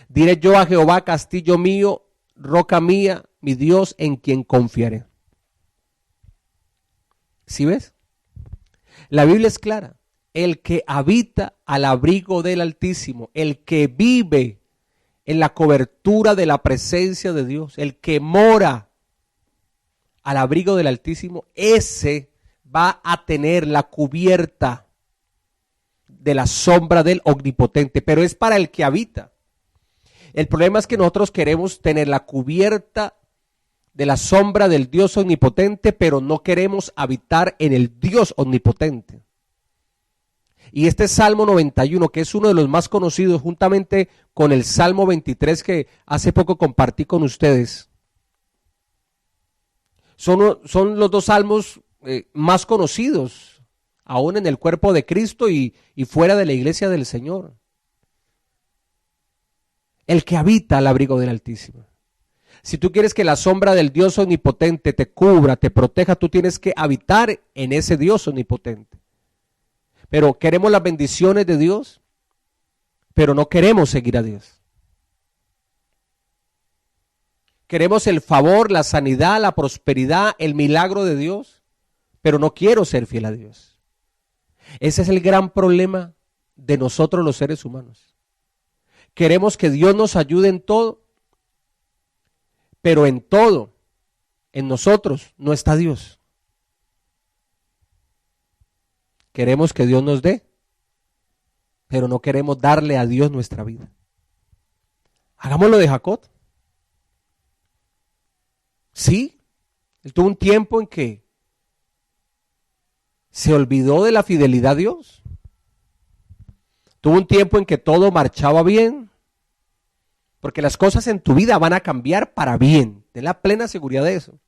Diré yo a Jehová, castillo mío, roca mía, mi Dios en quien confiaré. ¿Sí ves? La Biblia es clara. El que habita al abrigo del Altísimo, el que vive en la cobertura de la presencia de Dios, el que mora al abrigo del Altísimo, ese va a tener la cubierta de la sombra del Omnipotente, pero es para el que habita. El problema es que nosotros queremos tener la cubierta de la sombra del Dios omnipotente, pero no queremos habitar en el Dios omnipotente. Y este Salmo 91, que es uno de los más conocidos, juntamente con el Salmo 23 que hace poco compartí con ustedes, son los dos salmos más conocidos, aún en el cuerpo de Cristo y fuera de la iglesia del Señor. El que habita al abrigo del Altísimo. Si tú quieres que la sombra del Dios omnipotente te cubra, te proteja, tú tienes que habitar en ese Dios omnipotente. Pero queremos las bendiciones de Dios, pero no queremos seguir a Dios. Queremos el favor, la sanidad, la prosperidad, el milagro de Dios, pero no quiero ser fiel a Dios. Ese es el gran problema de nosotros los seres humanos. Queremos que Dios nos ayude en todo, pero en todo, en nosotros, no está Dios. Queremos que Dios nos dé, pero no queremos darle a Dios nuestra vida. Hagámoslo de Jacob. Sí, él tuvo un tiempo en que se olvidó de la fidelidad a Dios. Tuvo un tiempo en que todo marchaba bien, porque las cosas en tu vida van a cambiar para bien. Ten la plena seguridad de eso.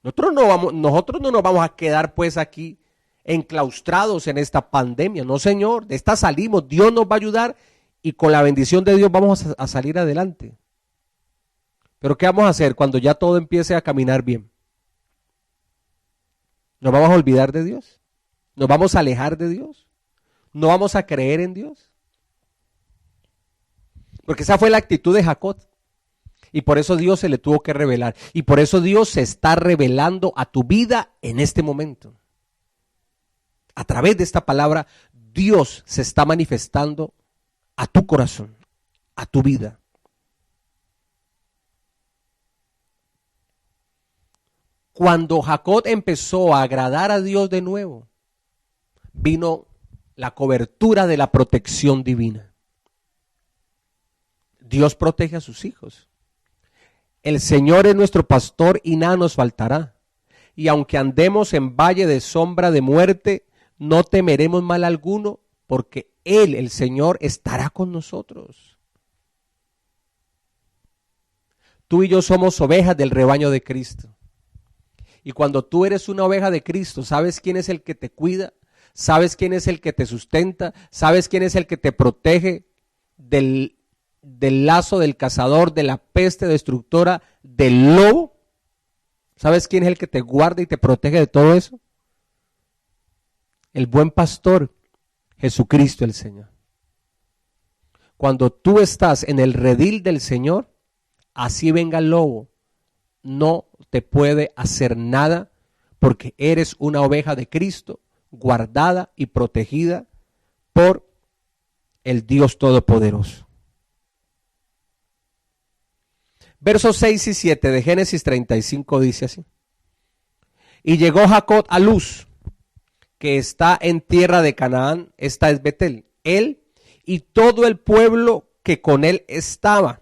Nosotros no nos vamos a quedar pues aquí enclaustrados en esta pandemia. No, Señor, de esta salimos. Dios nos va a ayudar y con la bendición de Dios vamos a salir adelante. Pero ¿qué vamos a hacer cuando ya todo empiece a caminar bien? ¿Nos vamos a olvidar de Dios? ¿Nos vamos a alejar de Dios? ¿No vamos a creer en Dios? Porque esa fue la actitud de Jacob. Y por eso Dios se le tuvo que revelar. Y por eso Dios se está revelando a tu vida en este momento. A través de esta palabra, Dios se está manifestando a tu corazón, a tu vida. Cuando Jacob empezó a agradar a Dios de nuevo, vino la cobertura de la protección divina. Dios protege a sus hijos. El Señor es nuestro pastor y nada nos faltará. Y aunque andemos en valle de sombra de muerte, no temeremos mal alguno, porque Él, el Señor, estará con nosotros. Tú y yo somos ovejas del rebaño de Cristo. Y cuando tú eres una oveja de Cristo, ¿sabes quién es el que te cuida? ¿Sabes quién es el que te sustenta? ¿Sabes quién es el que te protege del lazo del cazador, de la peste destructora, del lobo? ¿Sabes quién es el que te guarda y te protege de todo eso? El buen pastor, Jesucristo el Señor. Cuando tú estás en el redil del Señor, así venga el lobo, no te puede hacer nada, porque eres una oveja de Cristo, guardada y protegida por el Dios Todopoderoso. Versos 6 y 7 de Génesis 35 dice así: y llegó Jacob a Luz, que está en tierra de Canaán, esta es Betel, él y todo el pueblo que con él estaba,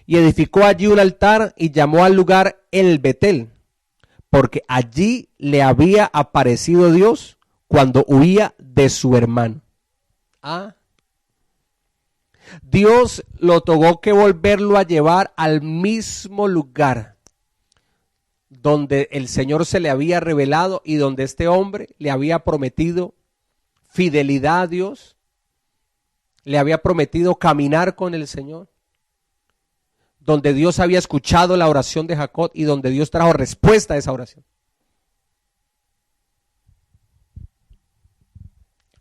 y edificó allí un altar y llamó al lugar El Betel, porque allí le había aparecido Dios cuando huía de su hermano. Dios lo tuvo que volverlo a llevar al mismo lugar donde el Señor se le había revelado y donde este hombre le había prometido fidelidad a Dios, le había prometido caminar con el Señor, donde Dios había escuchado la oración de Jacob y donde Dios trajo respuesta a esa oración.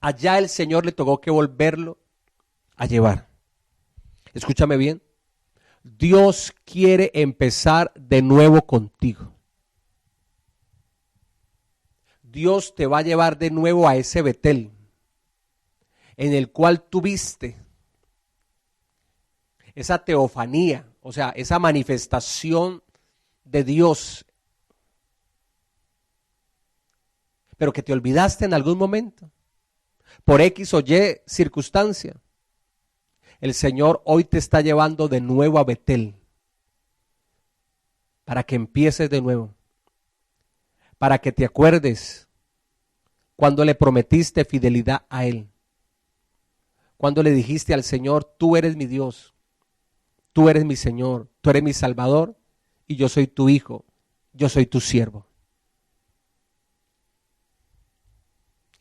Allá el Señor le tocó que volverlo a llevar. Escúchame bien. Dios quiere empezar de nuevo contigo. Dios te va a llevar de nuevo a ese Betel en el cual tuviste esa teofanía, o sea, esa manifestación de Dios, pero que te olvidaste en algún momento, por X o Y circunstancia. El Señor hoy te está llevando de nuevo a Betel, para que empieces de nuevo, para que te acuerdes cuando le prometiste fidelidad a Él, cuando le dijiste al Señor, tú eres mi Dios, tú eres mi Señor, tú eres mi Salvador y yo soy tu hijo, yo soy tu siervo.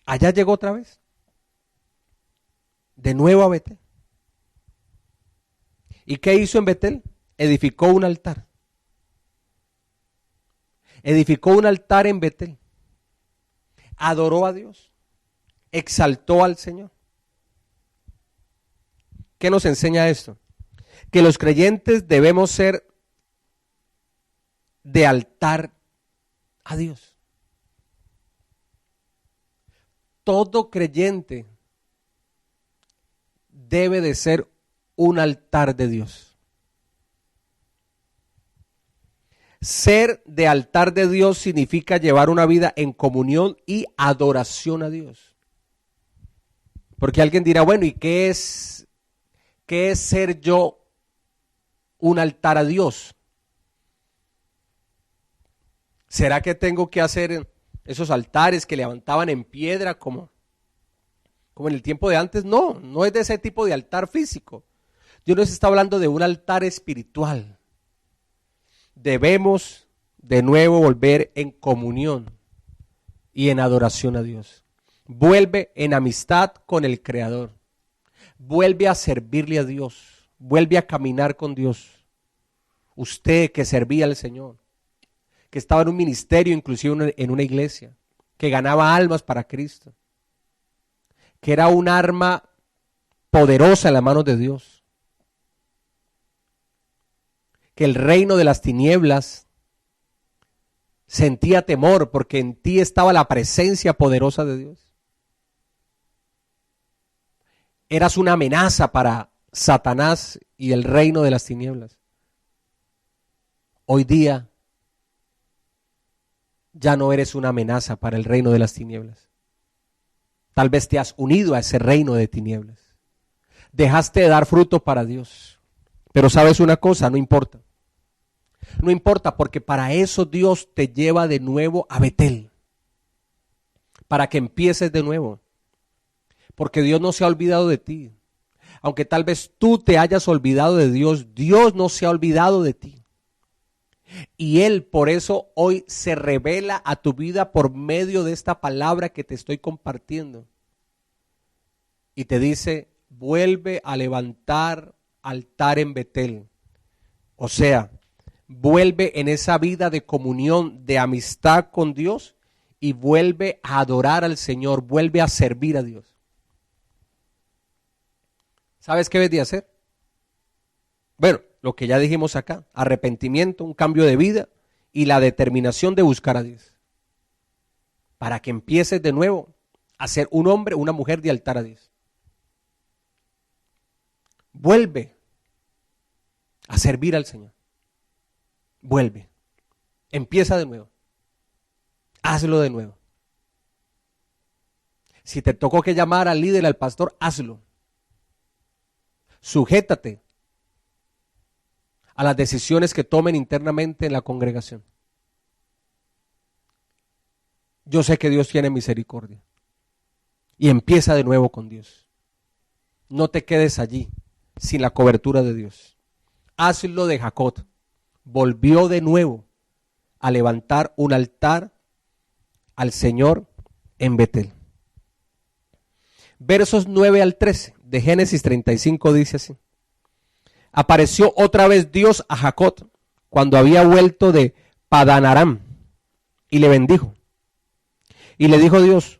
Allá llegó otra vez, de nuevo a Betel. ¿Y qué hizo en Betel? Edificó un altar. Edificó un altar en Betel. Adoró a Dios. Exaltó al Señor. ¿Qué nos enseña esto? Que los creyentes debemos ser de altar a Dios. Todo creyente debe de ser un altar de Dios. Ser de altar de Dios significa llevar una vida en comunión y adoración a Dios. Porque alguien dirá, bueno, ¿y qué es ser yo un altar a Dios? ¿Será que tengo que hacer esos altares que levantaban en piedra como en el tiempo de antes? No, no es de ese tipo de altar físico. Dios nos está hablando de un altar espiritual. Debemos de nuevo volver en comunión y en adoración a Dios. Vuelve en amistad con el Creador. Vuelve a servirle a Dios. Vuelve a caminar con Dios. Usted que servía al Señor, que estaba en un ministerio, inclusive en una iglesia, que ganaba almas para Cristo, que era un arma poderosa en las manos de Dios, que el reino de las tinieblas sentía temor porque en ti estaba la presencia poderosa de Dios. Eras una amenaza para Satanás y el reino de las tinieblas. Hoy día ya no eres una amenaza para el reino de las tinieblas. Tal vez te has unido a ese reino de tinieblas. Dejaste de dar fruto para Dios. Pero sabes una cosa, no importa. No importa, porque para eso Dios te lleva de nuevo a Betel. Para que empieces de nuevo. Porque Dios no se ha olvidado de ti. Aunque tal vez tú te hayas olvidado de Dios, Dios no se ha olvidado de ti. Y Él por eso hoy se revela a tu vida por medio de esta palabra que te estoy compartiendo. Y te dice, vuelve a levantar altar en Betel. O sea, vuelve en esa vida de comunión, de amistad con Dios y vuelve a adorar al Señor, vuelve a servir a Dios. ¿Sabes qué debes de hacer? Bueno, lo que ya dijimos acá, arrepentimiento, un cambio de vida y la determinación de buscar a Dios. Para que empieces de nuevo a ser un hombre, una mujer de altar a Dios. Vuelve a servir al Señor. Vuelve. Empieza de nuevo. Hazlo de nuevo. Si te tocó que llamar al líder, al pastor, hazlo. Sujétate a las decisiones que tomen internamente en la congregación. Yo sé que Dios tiene misericordia. Y empieza de nuevo con Dios. No te quedes allí, sin la cobertura de Dios. Hazlo de Jacob. Volvió de nuevo a levantar un altar al Señor en Betel. Versos 9 al 13 de Génesis 35 dice así. Apareció otra vez Dios a Jacob cuando había vuelto de Padán Aram y le bendijo. Y le dijo Dios,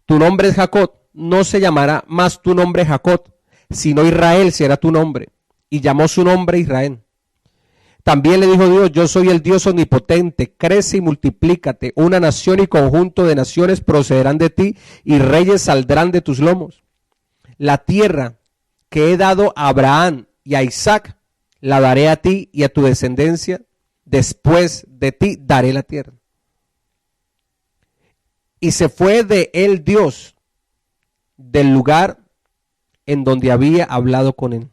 tu nombre es Jacob, no se llamará más tu nombre Jacob, sino Israel será tu nombre. Y llamó su nombre Israel. También le dijo Dios, yo soy el Dios omnipotente, crece y multiplícate, una nación y conjunto de naciones procederán de ti y reyes saldrán de tus lomos. La tierra que he dado a Abraham y a Isaac, la daré a ti y a tu descendencia, después de ti daré la tierra. Y se fue de él Dios del lugar en donde había hablado con él.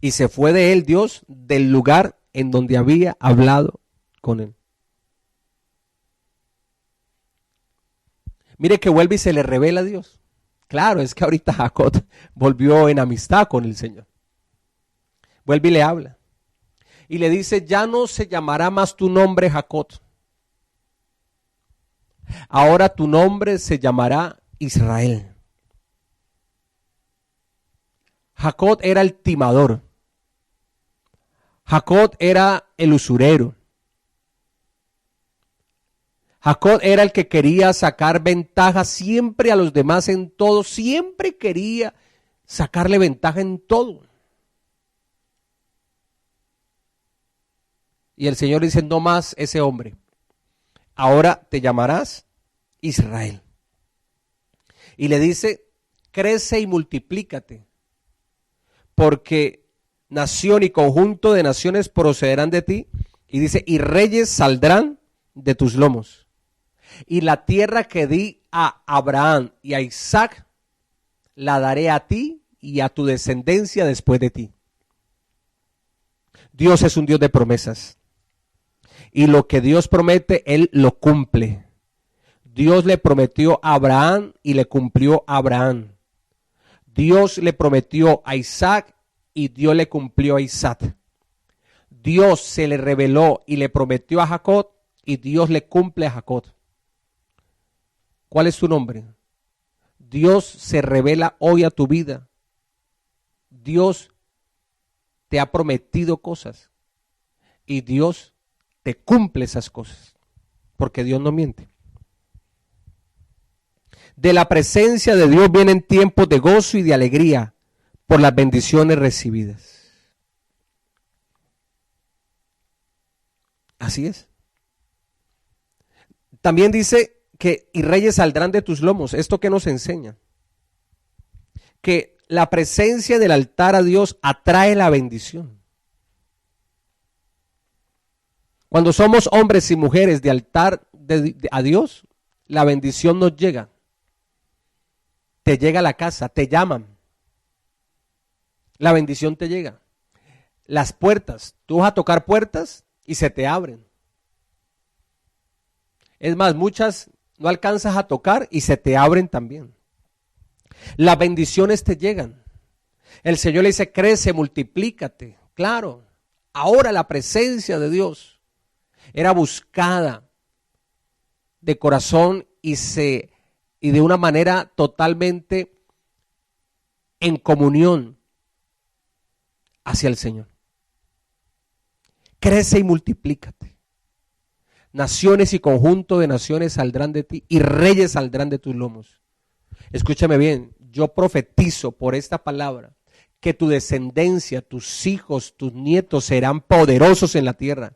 Y se fue de él Dios del lugar en donde había hablado con él. Mire que vuelve y se le revela a Dios. Claro, es que ahorita Jacob volvió en amistad con el Señor. Vuelve y le habla. Y le dice, ya no se llamará más tu nombre Jacob. Ahora tu nombre se llamará Israel. Jacob era el timador. Jacob era el usurero. Jacob era el que quería sacar ventaja siempre a los demás en todo. Siempre quería sacarle ventaja en todo. Y el Señor dice, no más ese hombre. Ahora te llamarás Israel. Y le dice, crece y multiplícate, porque nación y conjunto de naciones procederán de ti. Y dice, y reyes saldrán de tus lomos. Y la tierra que di a Abraham y a Isaac, la daré a ti y a tu descendencia después de ti. Dios es un Dios de promesas. Y lo que Dios promete, Él lo cumple. Dios le prometió a Abraham y le cumplió a Abraham. Dios le prometió a Isaac y Dios le cumplió a Isaac. Dios se le reveló y le prometió a Jacob y Dios le cumple a Jacob. ¿Cuál es tu nombre? Dios se revela hoy a tu vida. Dios te ha prometido cosas y Dios te cumple esas cosas, porque Dios no miente. De la presencia de Dios vienen tiempos de gozo y de alegría por las bendiciones recibidas. Así es. También dice que y reyes saldrán de tus lomos. ¿Esto qué nos enseña? Que la presencia del altar a Dios atrae la bendición. Cuando somos hombres y mujeres de altar a Dios, la bendición nos llega. Te llega a la casa, te llaman. La bendición te llega. Las puertas, tú vas a tocar puertas y se te abren. Es más, muchas no alcanzas a tocar y se te abren también. Las bendiciones te llegan. El Señor le dice, crece, multiplícate. Claro, ahora la presencia de Dios era buscada de corazón y de una manera totalmente en comunión hacia el Señor. Crece y multiplícate. Naciones y conjunto de naciones saldrán de ti y reyes saldrán de tus lomos. Escúchame bien, yo profetizo por esta palabra que tu descendencia, tus hijos, tus nietos serán poderosos en la tierra.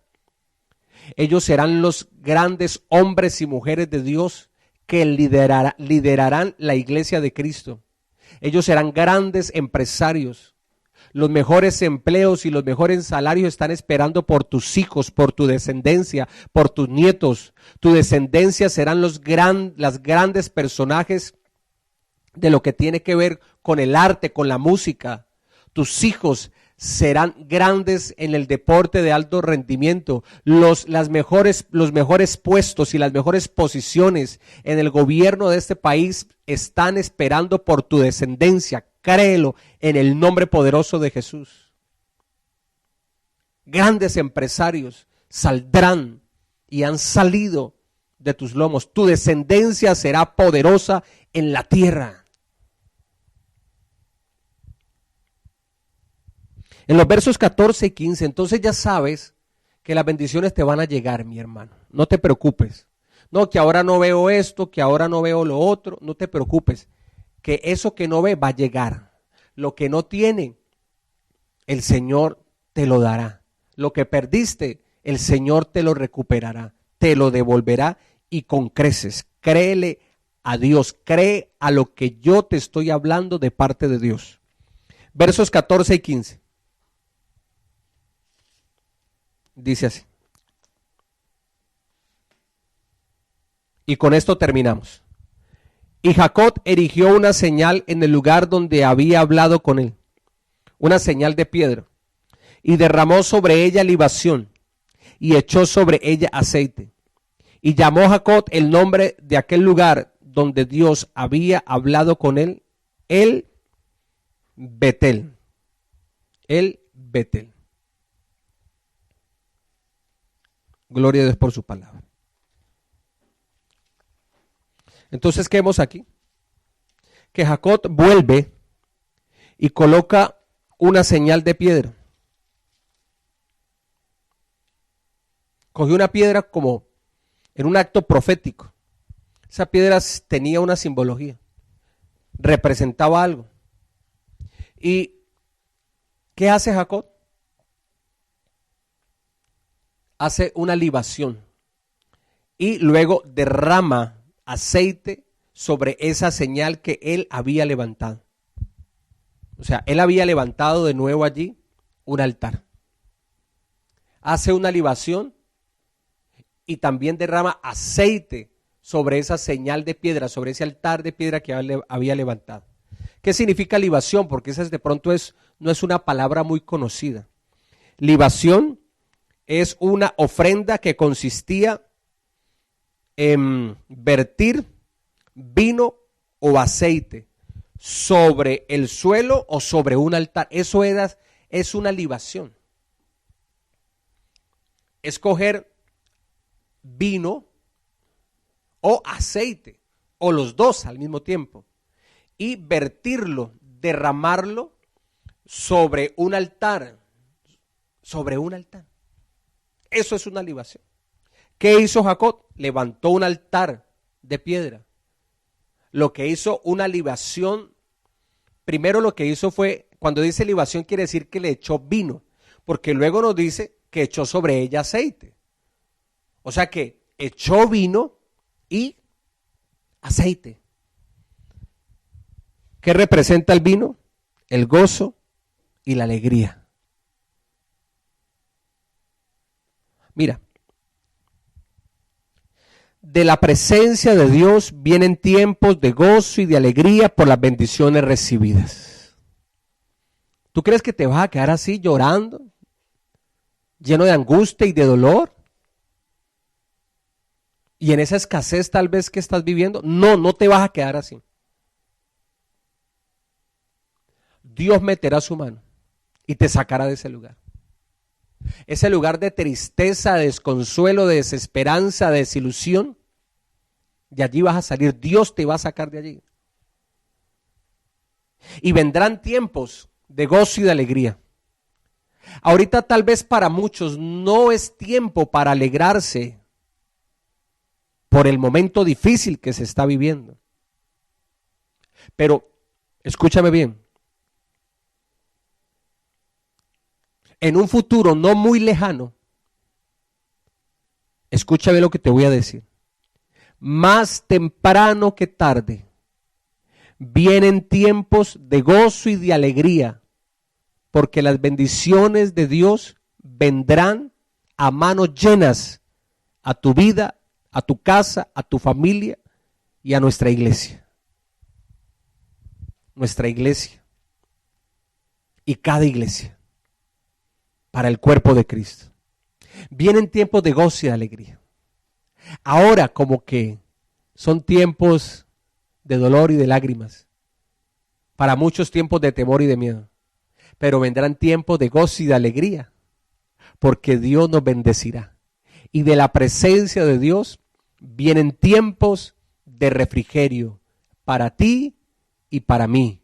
Ellos serán los grandes hombres y mujeres de Dios que liderarán la iglesia de Cristo. Ellos serán grandes empresarios. Los mejores empleos y los mejores salarios están esperando por tus hijos, por tu descendencia, por tus nietos. Tu descendencia serán las grandes personajes de lo que tiene que ver con el arte, con la música. Tus hijos serán grandes en el deporte de alto rendimiento. Los mejores puestos y las mejores posiciones en el gobierno de este país están esperando por tu descendencia. créelo en el nombre poderoso de Jesús. Grandes empresarios saldrán y han salido de tus lomos. Tu descendencia será poderosa en la tierra. En los versos 14 y 15, entonces ya sabes que las bendiciones te van a llegar, mi hermano. No te preocupes. No, que ahora no veo esto, que ahora no veo lo otro. No te preocupes. Que eso que no ves va a llegar. Lo que no tiene, el Señor te lo dará. Lo que perdiste, el Señor te lo recuperará. Te lo devolverá y con creces. Créele a Dios. Cree a lo que yo te estoy hablando de parte de Dios. Versos 14 y 15. Dice así. Y con esto terminamos. Y Jacob erigió una señal en el lugar donde había hablado con él, una señal de piedra, y derramó sobre ella libación, y echó sobre ella aceite. Y llamó Jacob el nombre de aquel lugar donde Dios había hablado con él, el Betel. El Betel. Gloria a Dios por su palabra. Entonces, ¿qué vemos aquí? Que Jacob vuelve y coloca una señal de piedra. Cogió una piedra como en un acto profético. Esa piedra tenía una simbología, representaba algo. ¿Y qué hace Jacob? Hace una libación y luego derrama aceite sobre esa señal que él había levantado. O sea, él había levantado de nuevo allí un altar. Hace una libación y también derrama aceite sobre esa señal de piedra, sobre ese altar de piedra que había levantado. ¿Qué significa libación? Porque esa de pronto no es una palabra muy conocida. Libación es una ofrenda que consistía en vertir vino o aceite sobre el suelo o sobre un altar. Eso es una libación. Es coger vino o aceite, o los dos al mismo tiempo, y vertirlo, derramarlo sobre un altar. Sobre un altar. Eso es una libación. ¿Qué hizo Jacob? Levantó un altar de piedra. Lo que hizo una libación, primero lo que hizo fue, cuando dice libación quiere decir que le echó vino, porque luego nos dice que echó sobre ella aceite. O sea que echó vino y aceite. ¿Qué representa el vino? El gozo y la alegría. Mira, de la presencia de Dios vienen tiempos de gozo y de alegría por las bendiciones recibidas. ¿Tú crees que te vas a quedar así llorando, lleno de angustia y de dolor? Y en esa escasez tal vez que estás viviendo, no te vas a quedar así. Dios meterá su mano y te sacará de ese lugar. Ese lugar de tristeza, de desconsuelo, de desesperanza, de desilusión. De allí vas a salir, Dios te va a sacar de allí. Y vendrán tiempos de gozo y de alegría. Ahorita tal vez para muchos no es tiempo para alegrarse por el momento difícil que se está viviendo. Pero, escúchame bien, en un futuro no muy lejano, escúchame lo que te voy a decir, más temprano que tarde, vienen tiempos de gozo y de alegría, porque las bendiciones de Dios vendrán a manos llenas a tu vida, a tu casa, a tu familia y a nuestra iglesia. Nuestra iglesia y cada iglesia para el cuerpo de Cristo. Vienen tiempos de gozo y de alegría. Ahora como que son tiempos de dolor y de lágrimas para muchos tiempos de temor y de miedo, pero vendrán tiempos de gozo y de alegría, porque Dios nos bendecirá. Y de la presencia de Dios vienen tiempos de refrigerio para ti y para mí,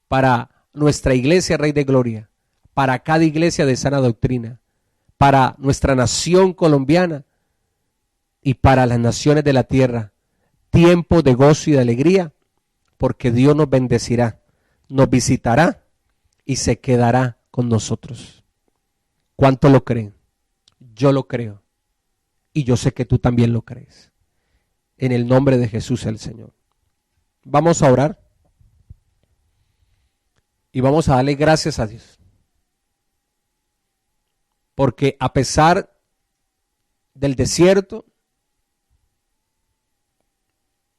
para nuestra iglesia Rey de Gloria, para cada iglesia de sana doctrina, para nuestra nación colombiana y para las naciones de la tierra. Tiempos de gozo y de alegría, porque Dios nos bendecirá, nos visitará y se quedará con nosotros. ¿Cuánto lo creen? Yo lo creo. Y yo sé que tú también lo crees. En el nombre de Jesús el Señor. Vamos a orar. Y vamos a darle gracias a Dios. Porque a pesar del desierto,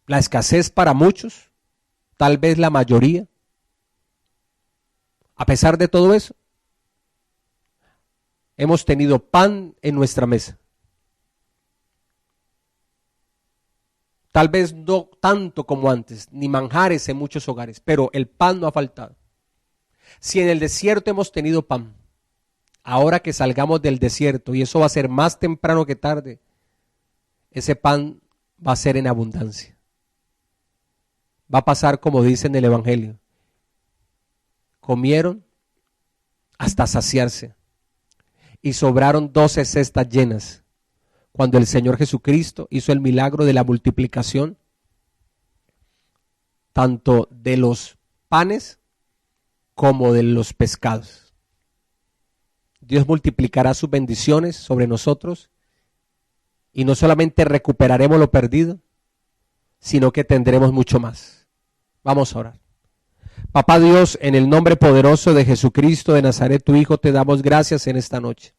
la escasez para muchos, tal vez la mayoría, a pesar de todo eso, hemos tenido pan en nuestra mesa. Tal vez no tanto como antes, ni manjares en muchos hogares, pero el pan no ha faltado. Si en el desierto hemos tenido pan, ahora que salgamos del desierto, y eso va a ser más temprano que tarde, ese pan va a ser en abundancia. Va a pasar como dice en el Evangelio. Comieron hasta saciarse y sobraron 12 cestas llenas. Cuando el Señor Jesucristo hizo el milagro de la multiplicación, tanto de los panes como de los pescados. Dios multiplicará sus bendiciones sobre nosotros y no solamente recuperaremos lo perdido, sino que tendremos mucho más. Vamos a orar. Papá Dios, en el nombre poderoso de Jesucristo de Nazaret, tu Hijo, te damos gracias en esta noche.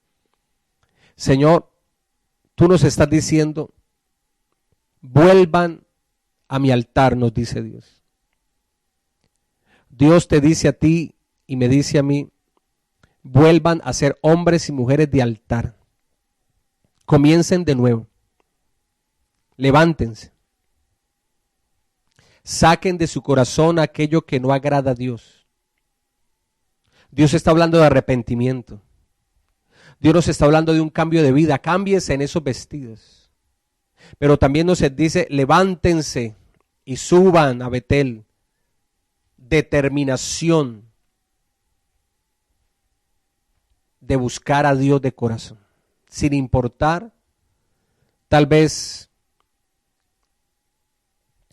Señor, tú nos estás diciendo, vuelvan a mi altar, nos dice Dios. Dios te dice a ti y me dice a mí, vuelvan a ser hombres y mujeres de altar. Comiencen de nuevo. Levántense. Saquen de su corazón aquello que no agrada a Dios. Dios está hablando de arrepentimiento. Dios nos está hablando de un cambio de vida. Cámbiense en esos vestidos. Pero también nos dice, levántense y suban a Betel. Determinación de buscar a Dios de corazón. Sin importar, tal vez,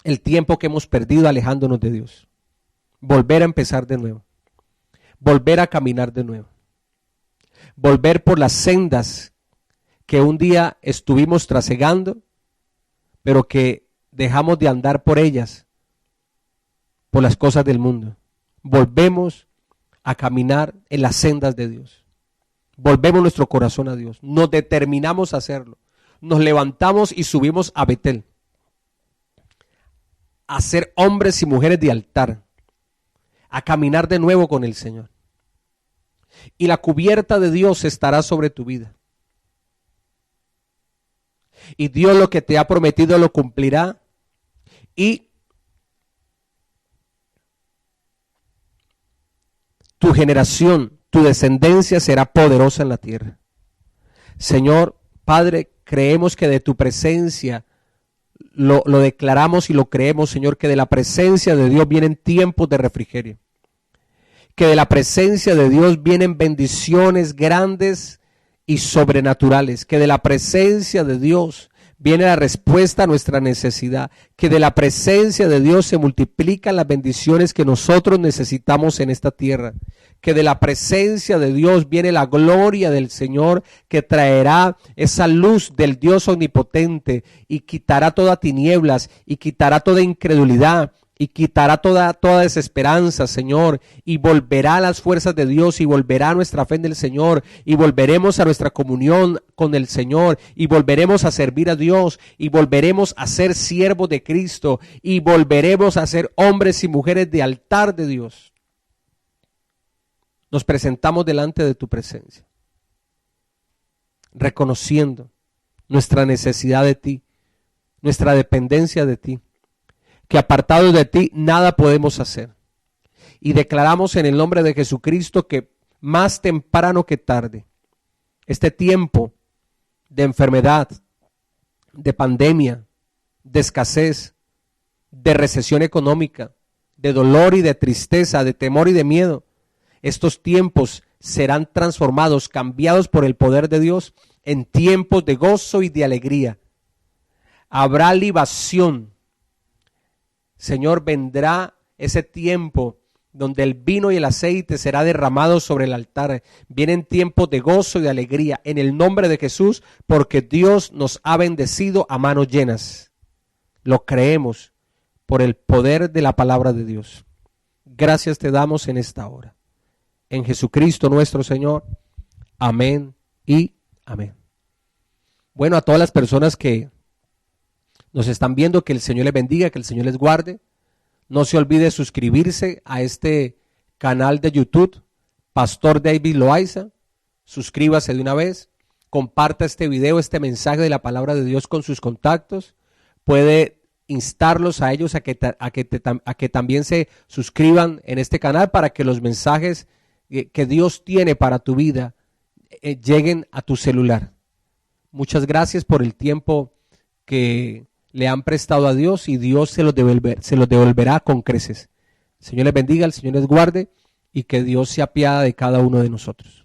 el tiempo que hemos perdido alejándonos de Dios. Volver a empezar de nuevo. Volver a caminar de nuevo. Volver por las sendas que un día estuvimos trasegando, pero que dejamos de andar por ellas, por las cosas del mundo. Volvemos a caminar en las sendas de Dios. Volvemos nuestro corazón a Dios. Nos determinamos a hacerlo. Nos levantamos y subimos a Betel. A ser hombres y mujeres de altar. A caminar de nuevo con el Señor. Y la cubierta de Dios estará sobre tu vida. Y Dios lo que te ha prometido lo cumplirá. Y tu generación, tu descendencia será poderosa en la tierra. Señor, Padre, creemos que de tu presencia lo declaramos y lo creemos, Señor, que de la presencia de Dios vienen tiempos de refrigerio. Que de la presencia de Dios vienen bendiciones grandes y sobrenaturales. Que de la presencia de Dios viene la respuesta a nuestra necesidad. Que de la presencia de Dios se multiplican las bendiciones que nosotros necesitamos en esta tierra. Que de la presencia de Dios viene la gloria del Señor, que traerá esa luz del Dios omnipotente y quitará toda tinieblas y quitará toda incredulidad. Y quitará toda desesperanza, Señor, y volverá a las fuerzas de Dios, y volverá a nuestra fe en el Señor, y volveremos a nuestra comunión con el Señor, y volveremos a servir a Dios, y volveremos a ser siervos de Cristo, y volveremos a ser hombres y mujeres de altar de Dios. Nos presentamos delante de tu presencia, reconociendo nuestra necesidad de ti, nuestra dependencia de ti, que apartados de ti nada podemos hacer, y declaramos en el nombre de Jesucristo que más temprano que tarde, este tiempo de enfermedad, de pandemia, de escasez, de recesión económica, de dolor y de tristeza, de temor y de miedo, estos tiempos serán transformados, cambiados por el poder de Dios en tiempos de gozo y de alegría. Habrá libación. Señor, vendrá ese tiempo donde el vino y el aceite será derramado sobre el altar. Vienen tiempos de gozo y de alegría en el nombre de Jesús, porque Dios nos ha bendecido a manos llenas. Lo creemos por el poder de la palabra de Dios. Gracias te damos en esta hora. En Jesucristo nuestro Señor. Amén y amén. Bueno, a todas las personas que nos están viendo, que el Señor les bendiga, que el Señor les guarde. No se olvide suscribirse a este canal de YouTube, Pastor David Loaiza. Suscríbase de una vez. Comparta este video, este mensaje de la palabra de Dios con sus contactos. Puede instarlos a ellos a que también se suscriban en este canal para que los mensajes que Dios tiene para tu vida lleguen a tu celular. Muchas gracias por el tiempo que le han prestado a Dios y Dios se los devolverá con creces. El Señor les bendiga, el Señor les guarde y que Dios se apiade de cada uno de nosotros.